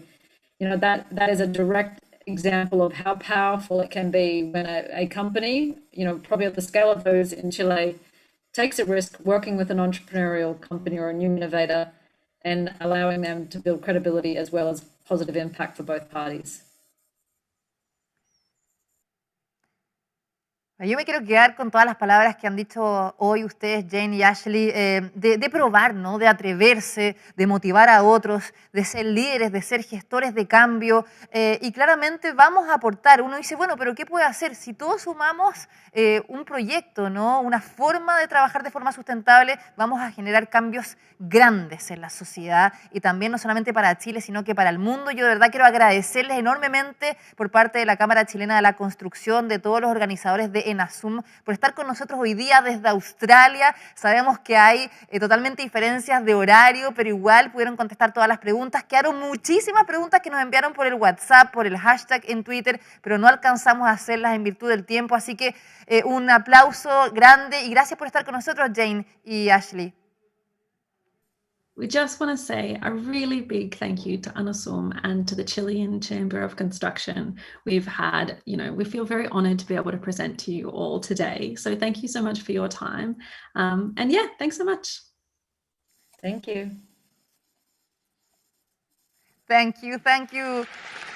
Speaker 19: that is a direct example of how powerful it can be when a company, probably at the scale of those in Chile, takes a risk working with an entrepreneurial company or a new innovator and allowing them to build credibility as well as positive impact for both parties.
Speaker 15: Yo me quiero quedar con todas las palabras que han dicho hoy ustedes, Jane y Ashley, de probar, ¿no? De atreverse, de motivar a otros, de ser líderes, de ser gestores de cambio. Y claramente vamos a aportar. Uno dice, bueno, pero ¿qué puede hacer? Si todos sumamos un proyecto, ¿no? Una forma de trabajar de forma sustentable, vamos a generar cambios grandes en la sociedad y también no solamente para Chile, sino que para el mundo. Yo de verdad quiero agradecerles enormemente por parte de la Cámara Chilena de la Construcción, de todos los organizadores de ENASUM, por estar con nosotros hoy día desde Australia. Sabemos que hay totalmente diferencias de horario, pero igual pudieron contestar todas las preguntas. Quedaron muchísimas preguntas que nos enviaron por el WhatsApp, por el hashtag en Twitter, pero no alcanzamos a hacerlas en virtud del tiempo. Así que un aplauso grande y gracias por estar con nosotros, Jane y Ashley.
Speaker 18: We just want to say a really big thank you to ENASUM and to the Chilean Chamber of Construction. We've had, we feel very honored to be able to present to you all today. So thank you so much for your time. And yeah, thanks so much.
Speaker 19: Thank you.
Speaker 15: Thank you,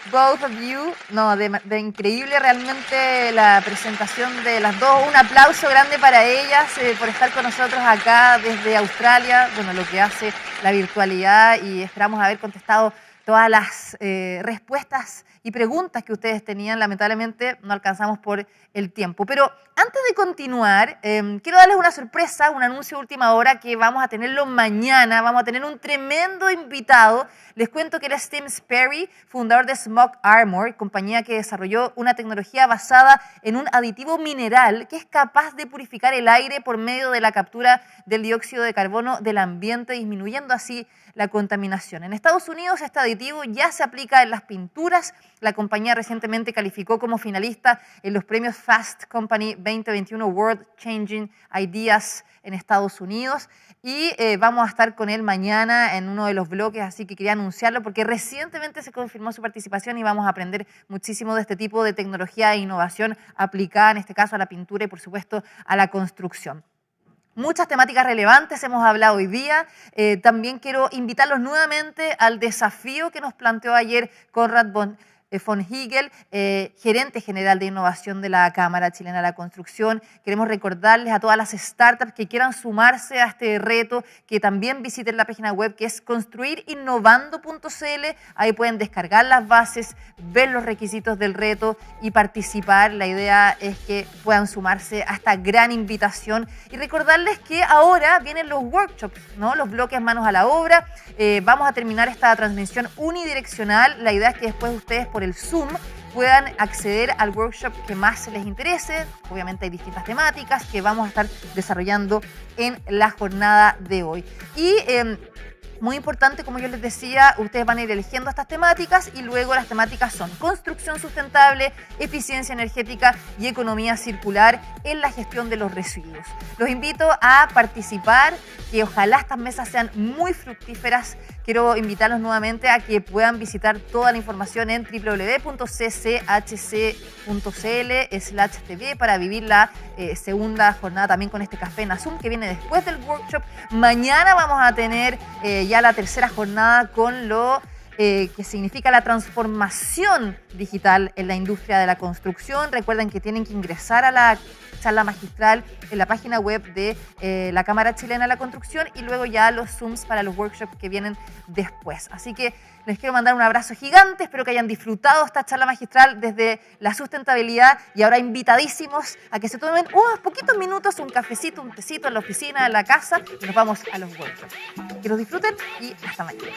Speaker 15: both of you. No, de increíble realmente la presentación de las dos. Un aplauso grande para ellas por estar con nosotros acá desde Australia. Bueno, lo que hace la virtualidad y esperamos haber contestado todas las respuestas y preguntas que ustedes tenían. Lamentablemente no alcanzamos por el tiempo. Pero antes de continuar, quiero darles una sorpresa, un anuncio de última hora que vamos a tenerlo mañana. Vamos a tener un tremendo invitado. Les cuento que él es Tim Sperry, fundador de Smoke Armor, compañía que desarrolló una tecnología basada en un aditivo mineral que es capaz de purificar el aire por medio de la captura del dióxido de carbono del ambiente, disminuyendo así la contaminación. En Estados Unidos este aditivo ya se aplica en las pinturas. La compañía recientemente calificó como finalista en los premios Fast Company 2021 World Changing Ideas en Estados Unidos y vamos a estar con él mañana en uno de los bloques, así que quería anunciarlo porque recientemente se confirmó su participación y vamos a aprender muchísimo de este tipo de tecnología e innovación aplicada en este caso a la pintura y por supuesto a la construcción. Muchas temáticas relevantes hemos hablado hoy día. También quiero invitarlos nuevamente al desafío que nos planteó ayer Konrad von Hegel, gerente general de innovación de la Cámara Chilena de la Construcción. Queremos recordarles a todas las startups que quieran sumarse a este reto que también visiten la página web que es construirinnovando.cl. Ahí pueden descargar las bases, ver los requisitos del reto y participar. La idea es que puedan sumarse a esta gran invitación y recordarles que ahora vienen los workshops, ¿no? Los bloques manos a la obra. Vamos a terminar esta transmisión unidireccional. La idea es que después ustedes por el Zoom puedan acceder al workshop que más les interese. Obviamente hay distintas temáticas que vamos a estar desarrollando en la jornada de hoy. Y muy importante, como yo les decía, ustedes van a ir eligiendo estas temáticas y luego las temáticas son construcción sustentable, eficiencia energética y economía circular en la gestión de los residuos. Los invito a participar, que ojalá estas mesas sean muy fructíferas. Quiero invitarlos nuevamente a que puedan visitar toda la información en www.cchc.cl/tv para vivir la segunda jornada también con este café ENASUM que viene después del workshop. Mañana vamos a tener ya la tercera jornada con lo que significa la transformación digital en la industria de la construcción. Recuerden que tienen que ingresar a la charla magistral en la página web de la Cámara Chilena de la Construcción y luego ya los Zooms para los workshops que vienen después. Así que les quiero mandar un abrazo gigante, espero que hayan disfrutado esta charla magistral desde la sustentabilidad y ahora invitadísimos a que se tomen unos poquitos minutos, un cafecito, un tecito en la oficina, en la casa y nos vamos a los workshops. Que los disfruten y hasta mañana.